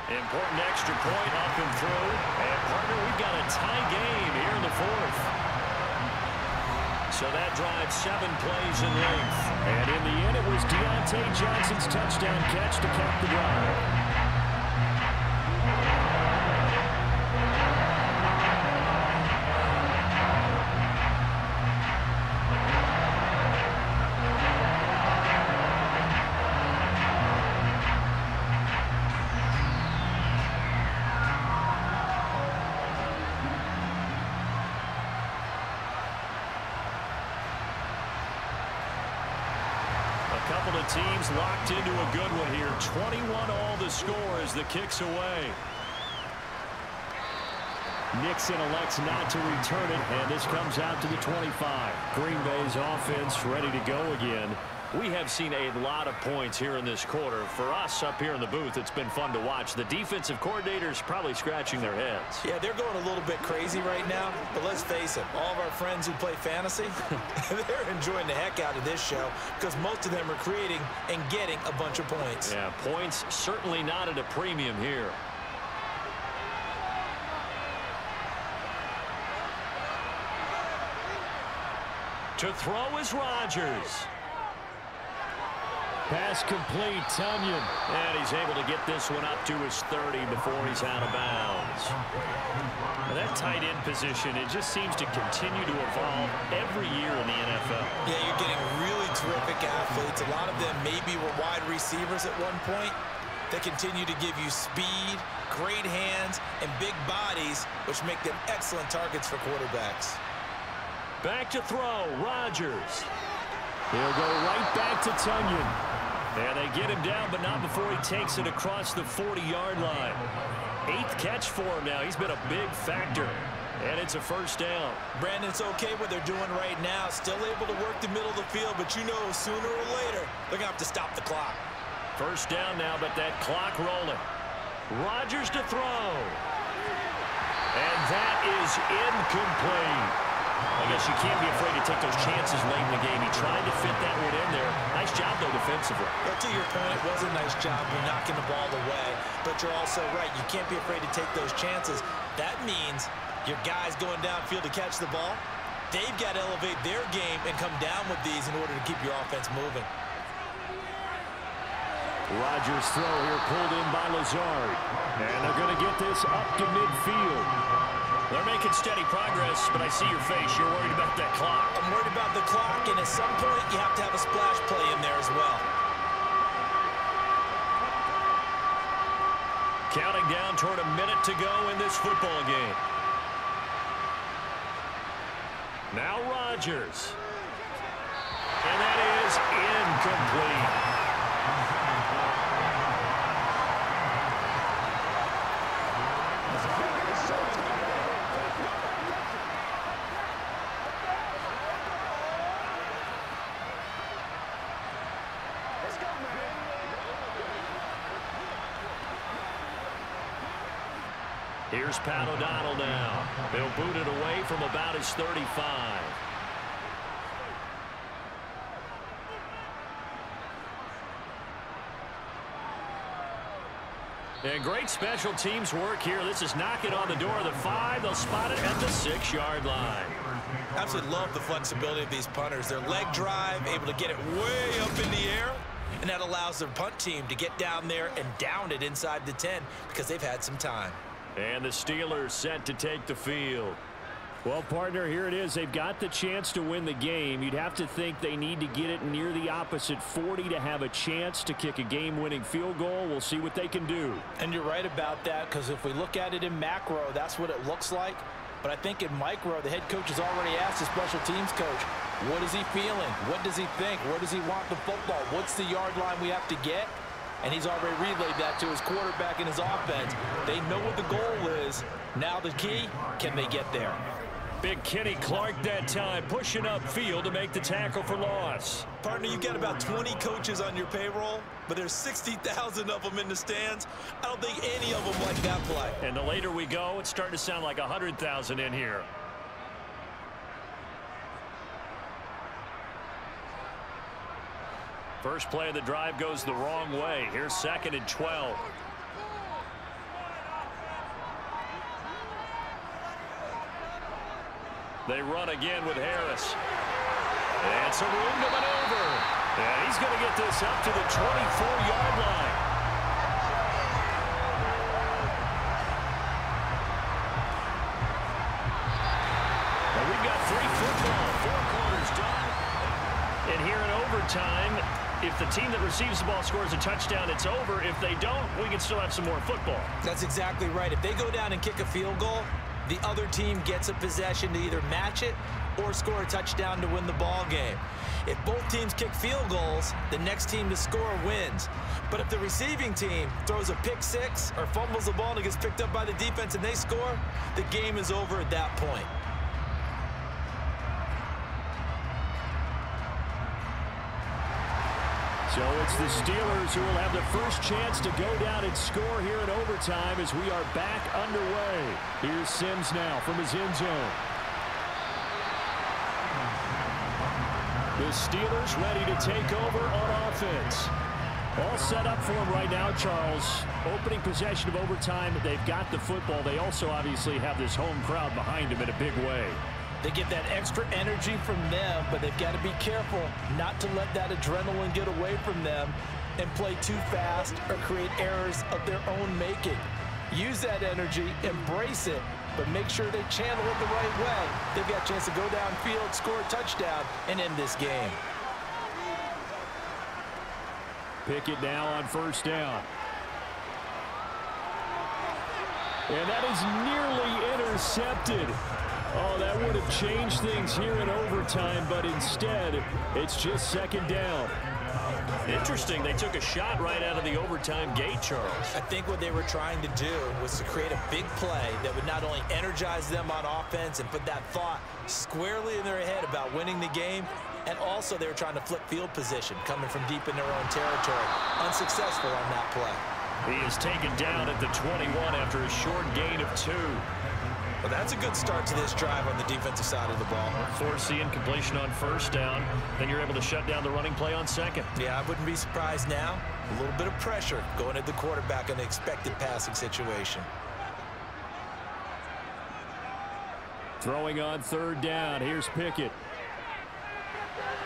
Important extra point up and through. And, partner, we've got a tie game here in the 4th. So that drives 7 plays in length. And in the end, it was Deontay Johnson's touchdown catch to cap the drive. Couple of teams locked into a good one here. 21 all the score as the kick's away. Nixon elects not to return it, and this comes out to the 25. Green Bay's offense ready to go again. We have seen a lot of points here in this quarter. For us up here in the booth, it's been fun to watch. The defensive coordinators probably scratching their heads. Yeah, they're going a little bit crazy right now, but let's face it, all of our friends who play fantasy, they're enjoying the heck out of this show because most of them are creating and getting a bunch of points. Yeah, points certainly not at a premium here. To throw is Rodgers. Pass complete, Tunyon. And he's able to get this one up to his 30 before he's out of bounds. Now that tight end position, it just seems to continue to evolve every year in the NFL. Yeah, you're getting really terrific athletes. A lot of them maybe were wide receivers at one point. They continue to give you speed, great hands, and big bodies, which make them excellent targets for quarterbacks. Back to throw, Rodgers. He'll go right back to Tunyon. And they get him down, but not before he takes it across the 40-yard line. 8th catch for him now. He's been a big factor. And it's a first down. Brandon, it's okay what they're doing right now. Still able to work the middle of the field, but you know sooner or later they're going to have to stop the clock. First down now, but that clock rolling. Rodgers to throw. And that is incomplete. I guess you can't be afraid to take those chances late in the game. He tried to fit that one in there. Nice job, though, defensively. But to your point, it was a nice job of knocking the ball away. But you're also right. You can't be afraid to take those chances. That means your guys going downfield to catch the ball, they've got to elevate their game and come down with these in order to keep your offense moving. Rodgers' throw here pulled in by Lazard. And they're going to get this up to midfield. They're making steady progress, but I see your face. You're worried about that clock. I'm worried about the clock, and at some point, you have to have a splash play in there as well. Counting down toward a minute to go in this football game. Now Rodgers. And that is incomplete. Here's Pat O'Donnell now. They'll boot it away from about his 35. And great special teams work here. This is knocking on the door of the 5. They'll spot it at the 6-yard line. Absolutely love the flexibility of these punters. Their leg drive, able to get it way up in the air, and that allows their punt team to get down there and down it inside the 10 because they've had some time. And the Steelers set to take the field. Well, partner, here it is. They've got the chance to win the game. You'd have to think they need to get it near the opposite 40 to have a chance to kick a game-winning field goal. We'll see what they can do. And you're right about that, because if we look at it in macro, that's what it looks like. But I think in micro, the head coach has already asked the special teams coach, what is he feeling? What does he think? Where does he want the football? What's the yard line we have to get? And he's already relayed that to his quarterback and his offense. They know what the goal is. Now the key, can they get there? Big Kenny Clark that time, pushing upfield to make the tackle for loss. Partner, you've got about 20 coaches on your payroll, but there's 60,000 of them in the stands. I don't think any of them like that play. And the later we go, it's starting to sound like 100,000 in here. First play of the drive goes the wrong way. Here's 2nd and 12. They run again with Harris. And some room to maneuver. And he's going to get this up to the 24-yard line. And we've got 3 football, 4 quarters done. And here in overtime, if the team that receives the ball scores a touchdown, it's over. If they don't, we can still have some more football. That's exactly right. If they go down and kick a field goal, the other team gets a possession to either match it or score a touchdown to win the ball game. If both teams kick field goals, the next team to score wins. But if the receiving team throws a pick 6 or fumbles the ball and it gets picked up by the defense and they score, the game is over at that point. So it's the Steelers who will have the first chance to go down and score here in overtime as we are back underway. Here's Sims now from his end zone. The Steelers ready to take over on offense. All set up for them right now, Charles. Opening possession of overtime, they've got the football. They also obviously have this home crowd behind them in a big way. They get that extra energy from them, but they've got to be careful not to let that adrenaline get away from them and play too fast or create errors of their own making. Use that energy, embrace it, but make sure they channel it the right way. They've got a chance to go downfield, score a touchdown, and end this game. Pickett now on first down. And that is nearly intercepted. Oh, that would have changed things here in overtime, but instead, it's just second down. Interesting, they took a shot right out of the overtime gate, Charles. I think what they were trying to do was to create a big play that would not only energize them on offense and put that thought squarely in their head about winning the game, and also they were trying to flip field position, coming from deep in their own territory. Unsuccessful on that play. He is taken down at the 21 after a short gain of 2. Well, that's a good start to this drive on the defensive side of the ball. Force the incompletion on first down. Then you're able to shut down the running play on second. Yeah, I wouldn't be surprised now. A little bit of pressure going at the quarterback in an expected passing situation. Throwing on third down. Here's Pickett.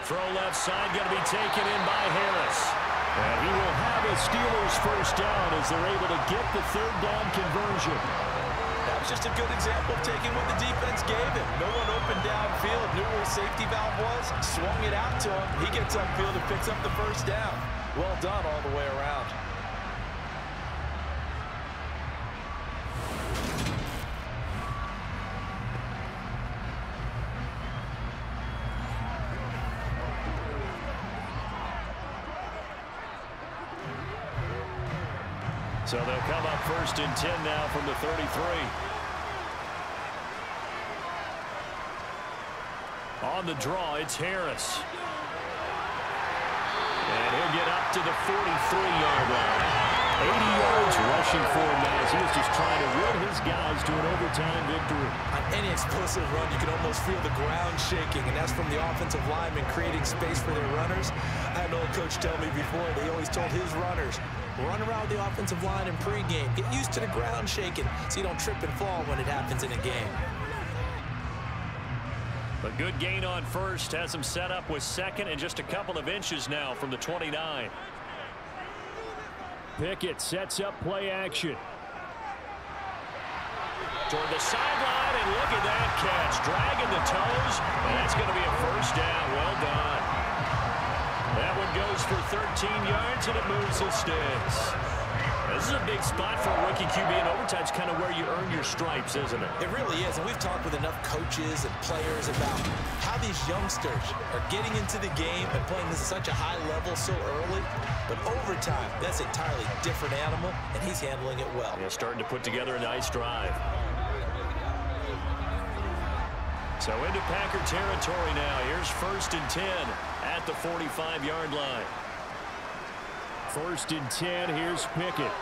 Throw left side, going to be taken in by Harris. And he will have a Steelers first down as they're able to get the third down conversion. That was just a good example of taking what the defense gave him. No one opened downfield, knew where his safety valve was, swung it out to him. He gets upfield and picks up the first down. Well done all the way around. So they'll come up first and 10 now from the 33. On the draw, it's Harris. And he'll get up to the 43-yard line. 80 yards rushing for him now as he was just trying to will his guys to an overtime victory. On any explosive run, you can almost feel the ground shaking, and that's from the offensive linemen creating space for their runners. I had an old coach tell me before, they always told his runners, run around the offensive line in pregame. Get used to the ground shaking so you don't trip and fall when it happens in a game. A good gain on first has him set up with second and just a couple of inches now from the 29. Pickett sets up play action. Toward the sideline, and look at that catch. Dragging the toes, and that's going to be a first down. Well done. That one goes for 13 yards, and it moves the sticks. This is a big spot for a rookie QB in overtime. It's kind of where you earn your stripes, isn't it? It really is, and we've talked with enough coaches and players about how these youngsters are getting into the game and playing this at such a high level so early. But overtime, that's an entirely different animal, and he's handling it well. Yeah, starting to put together a nice drive. So into Packer territory now. Here's first and 10 at the 45-yard line. First and 10, here's Pickett.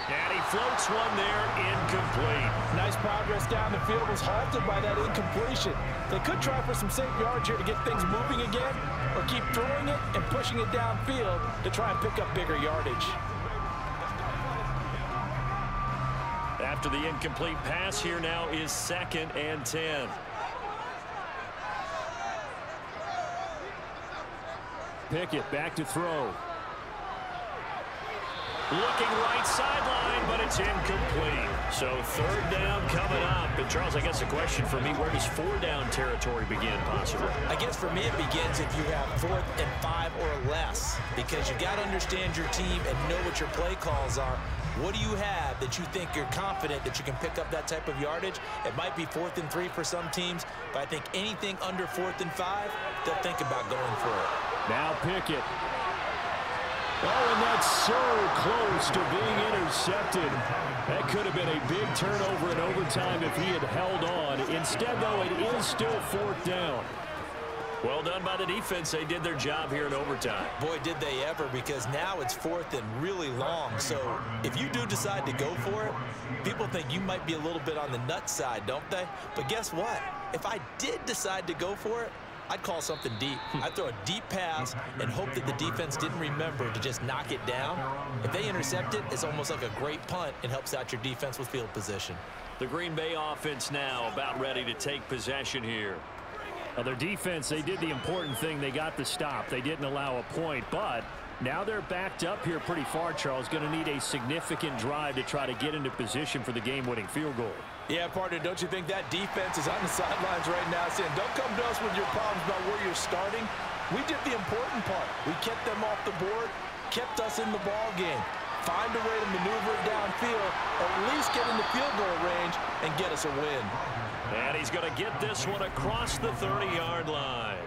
And he floats one there, incomplete. Nice progress down the field, was halted by that incompletion. They could try for some safe yards here to get things moving again, or keep throwing it and pushing it downfield to try and pick up bigger yardage. After the incomplete pass, here now is second and 10. Pickett back to throw. Looking right sideline, but it's incomplete. So third down coming up. And Charles, I guess the question for me, where does 4-down territory begin possibly? I guess for me it begins if you have 4th and 5 or less, because you got to understand your team and know what your play calls are. What do you have that you think you're confident that you can pick up that type of yardage? It might be 4th and 3 for some teams, but I think anything under 4th and 5, they'll think about going for it. Now Pickett. Oh, and that's so close to being intercepted. That could have been a big turnover in overtime if he had held on. Instead, though, it is still 4th down. Well done by the defense. They did their job here in overtime. Boy, did they ever, because now it's 4th and really long. So if you do decide to go for it, people think you might be a little bit on the nut side, don't they? But guess what? If I did decide to go for it, I'd call something deep. I'd throw a deep pass and hope that the defense didn't remember to just knock it down. If they intercept it, it's almost like a great punt and helps out your defense with field position. The Green Bay offense now about ready to take possession here. Well, their defense, they did the important thing. They got the stop. They didn't allow a point, but now they're backed up here pretty far, Charles. Going to need a significant drive to try to get into position for the game-winning field goal. Yeah, partner, don't you think that defense is on the sidelines right now saying, don't come to us with your problems about where you're starting. We did the important part. We kept them off the board, kept us in the ball game. Find a way to maneuver it downfield, at least get in the field goal range, and get us a win. And he's going to get this one across the 30-yard line.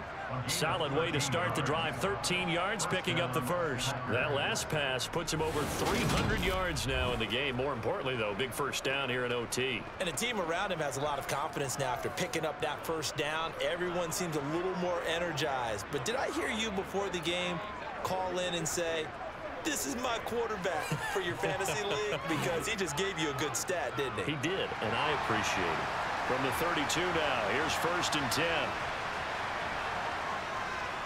Solid way to start the drive. 13 yards, picking up the first. That last pass puts him over 300 yards now in the game. More importantly, though, big first down here in OT. And the team around him has a lot of confidence now after picking up that first down. Everyone seems a little more energized. But did I hear you before the game call in and say, this is my quarterback for your fantasy league? Because he just gave you a good stat, didn't he? He did, and I appreciate it. From the 32 now, here's 1st and 10.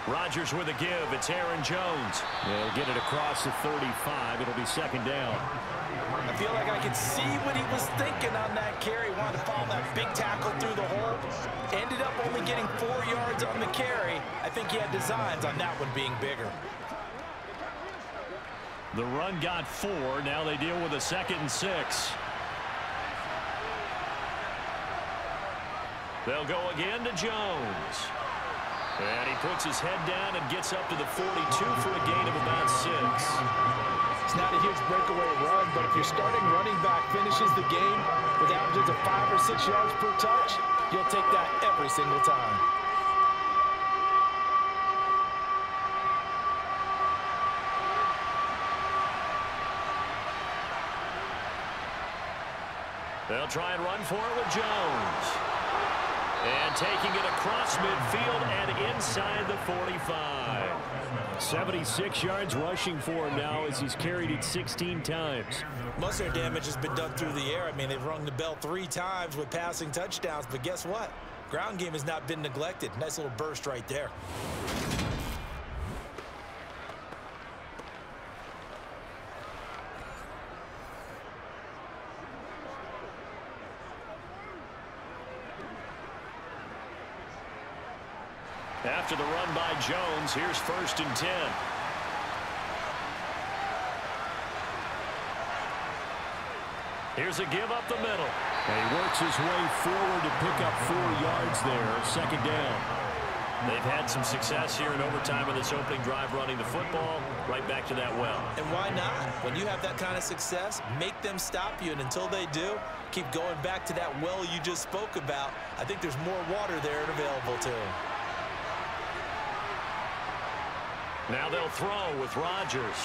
Rodgers with a give. It's Aaron Jones. They'll get it across the 35. It'll be 2nd down. I feel like I could see what he was thinking on that carry. Wanted to follow that big tackle through the hole. Ended up only getting 4 yards on the carry. I think he had designs on that one being bigger. The run got 4. Now they deal with a 2nd and 6. They'll go again to Jones. And he puts his head down and gets up to the 42 for a gain of about 6. It's not a huge breakaway run, but if your starting running back finishes the game with averages of 5 or 6 yards per touch, you'll take that every single time. They'll try and run for it with Jones. And taking it across midfield and inside the 45. 76 yards rushing for him now as he's carried it 16 times. Most of their damage has been done through the air. I mean, they've rung the bell 3 times with passing touchdowns, but guess what? Ground game has not been neglected. Nice little burst right there. After the run by Jones, here's 1st and 10. Here's a give up the middle. And he works his way forward to pick up 4 yards there. 2nd down. They've had some success here in overtime in this opening drive running the football. Right back to that well. And why not? When you have that kind of success, make them stop you. And until they do, keep going back to that well you just spoke about. I think there's more water there and available to them. Now they'll throw with Rodgers.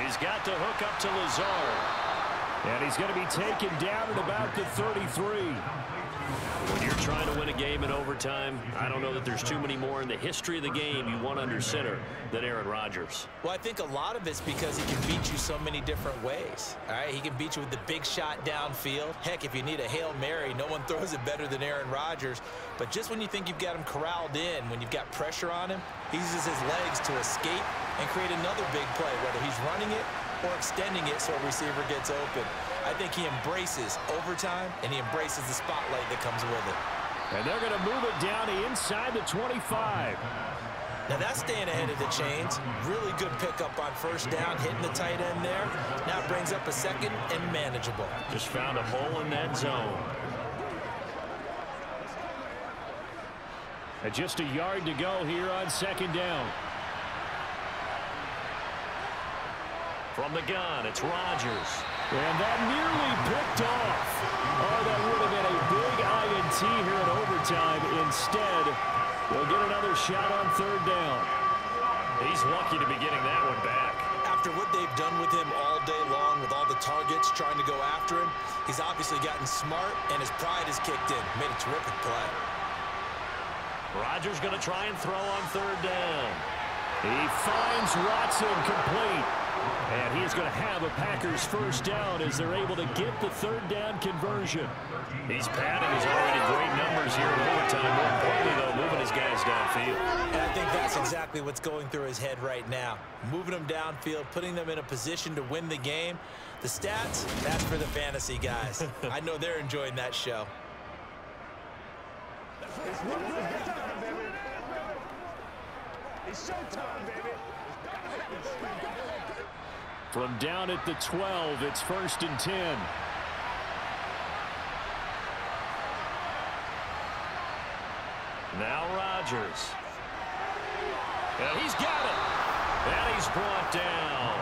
He's got to hook up to Lazard. And he's going to be taken down at about the 33. When you're trying to win a game in overtime, I don't know that there's too many more in the history of the game you want under center than Aaron Rodgers. Well, I think a lot of it's because he can beat you so many different ways. All right, he can beat you with the big shot downfield. Heck, if you need a Hail Mary, no one throws it better than Aaron Rodgers. But just when you think you've got him corralled in, when you've got pressure on him, he uses his legs to escape and create another big play, whether he's running it or extending it so a receiver gets open. I think he embraces overtime, and he embraces the spotlight that comes with it. And they're going to move it down inside the 25. Now that's staying ahead of the chains. Really good pickup on 1st down, hitting the tight end there. Now it brings up a 2nd and manageable. Just found a hole in that zone. And just a yard to go here on 2nd down. From the gun, it's Rodgers. And that nearly picked off. Oh, that would have been a big INT here in overtime. Instead, they'll get another shot on 3rd down. He's lucky to be getting that one back. After what they've done with him all day long, with all the targets trying to go after him, he's obviously gotten smart, and his pride has kicked in. Made a terrific play. Rodgers going to try and throw on 3rd down. He finds Watson complete. And he is going to have a Packers 1st down as they're able to get the 3rd down conversion. He's padding his already great numbers here in overtime. More importantly, though, moving his guys downfield. And I think that's exactly what's going through his head right now. Moving them downfield, putting them in a position to win the game. The stats, that's for the fantasy guys. I know they're enjoying that show. It's showtime, baby. It's showtime, baby. From down at the 12, it's 1st and 10. Now Rodgers. And he's got it. And he's brought down.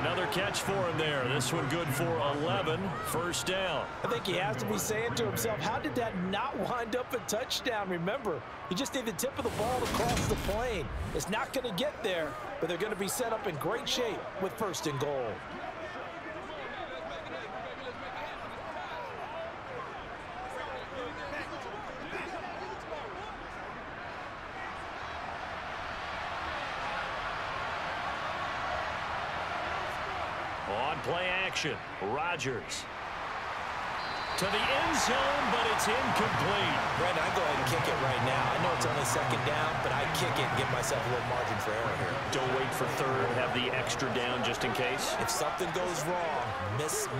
Another catch for him there. This one good for 11. 1st down. I think he has to be saying to himself, how did that not wind up a touchdown? Remember, he just need the tip of the ball to cross the plane. It's not going to get there, but they're going to be set up in great shape with 1st and goal. On play action, Rodgers. To the end zone, but it's incomplete. Brandon, I go ahead and kick it right now. I know it's only 2nd down, but I kick it and give myself a little margin for error here. Don't wait for 3rd, have the extra down just in case. If something goes wrong,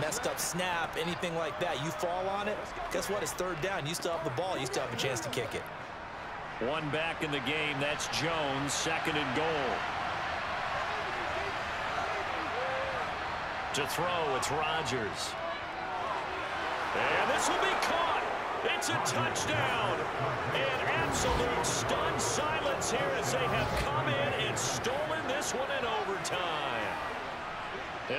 messed up snap, anything like that, you fall on it, guess what? It's 3rd down. You still have the ball. You still have a chance to kick it. One back in the game. That's Jones. 2nd and goal. To throw, it's Rodgers. And this will be caught. It's a touchdown. And absolute stunned silence here as they have come in and stolen this one in overtime.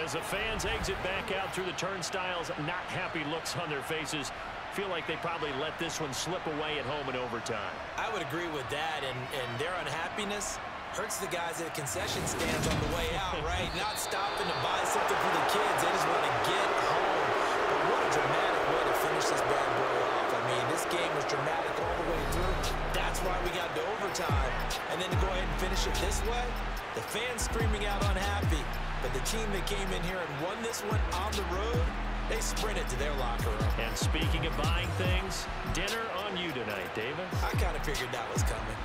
As the fans exit back out through the turnstiles, not happy looks on their faces. Feel like they probably let this one slip away at home in overtime. I would agree with that, and their unhappiness hurts the guys at concession stands on the way out, right? Not stopping to buy something for the kids. They just want to get home. But what a dramatic way to finish this bad boy off. I mean, this game was dramatic all the way through. That's why we got to overtime. And then to go ahead and finish it this way, the fans screaming out unhappy. But the team that came in here and won this one on the road, they sprinted to their locker room. And speaking of buying things, dinner on you tonight, David. I kind of figured that was coming.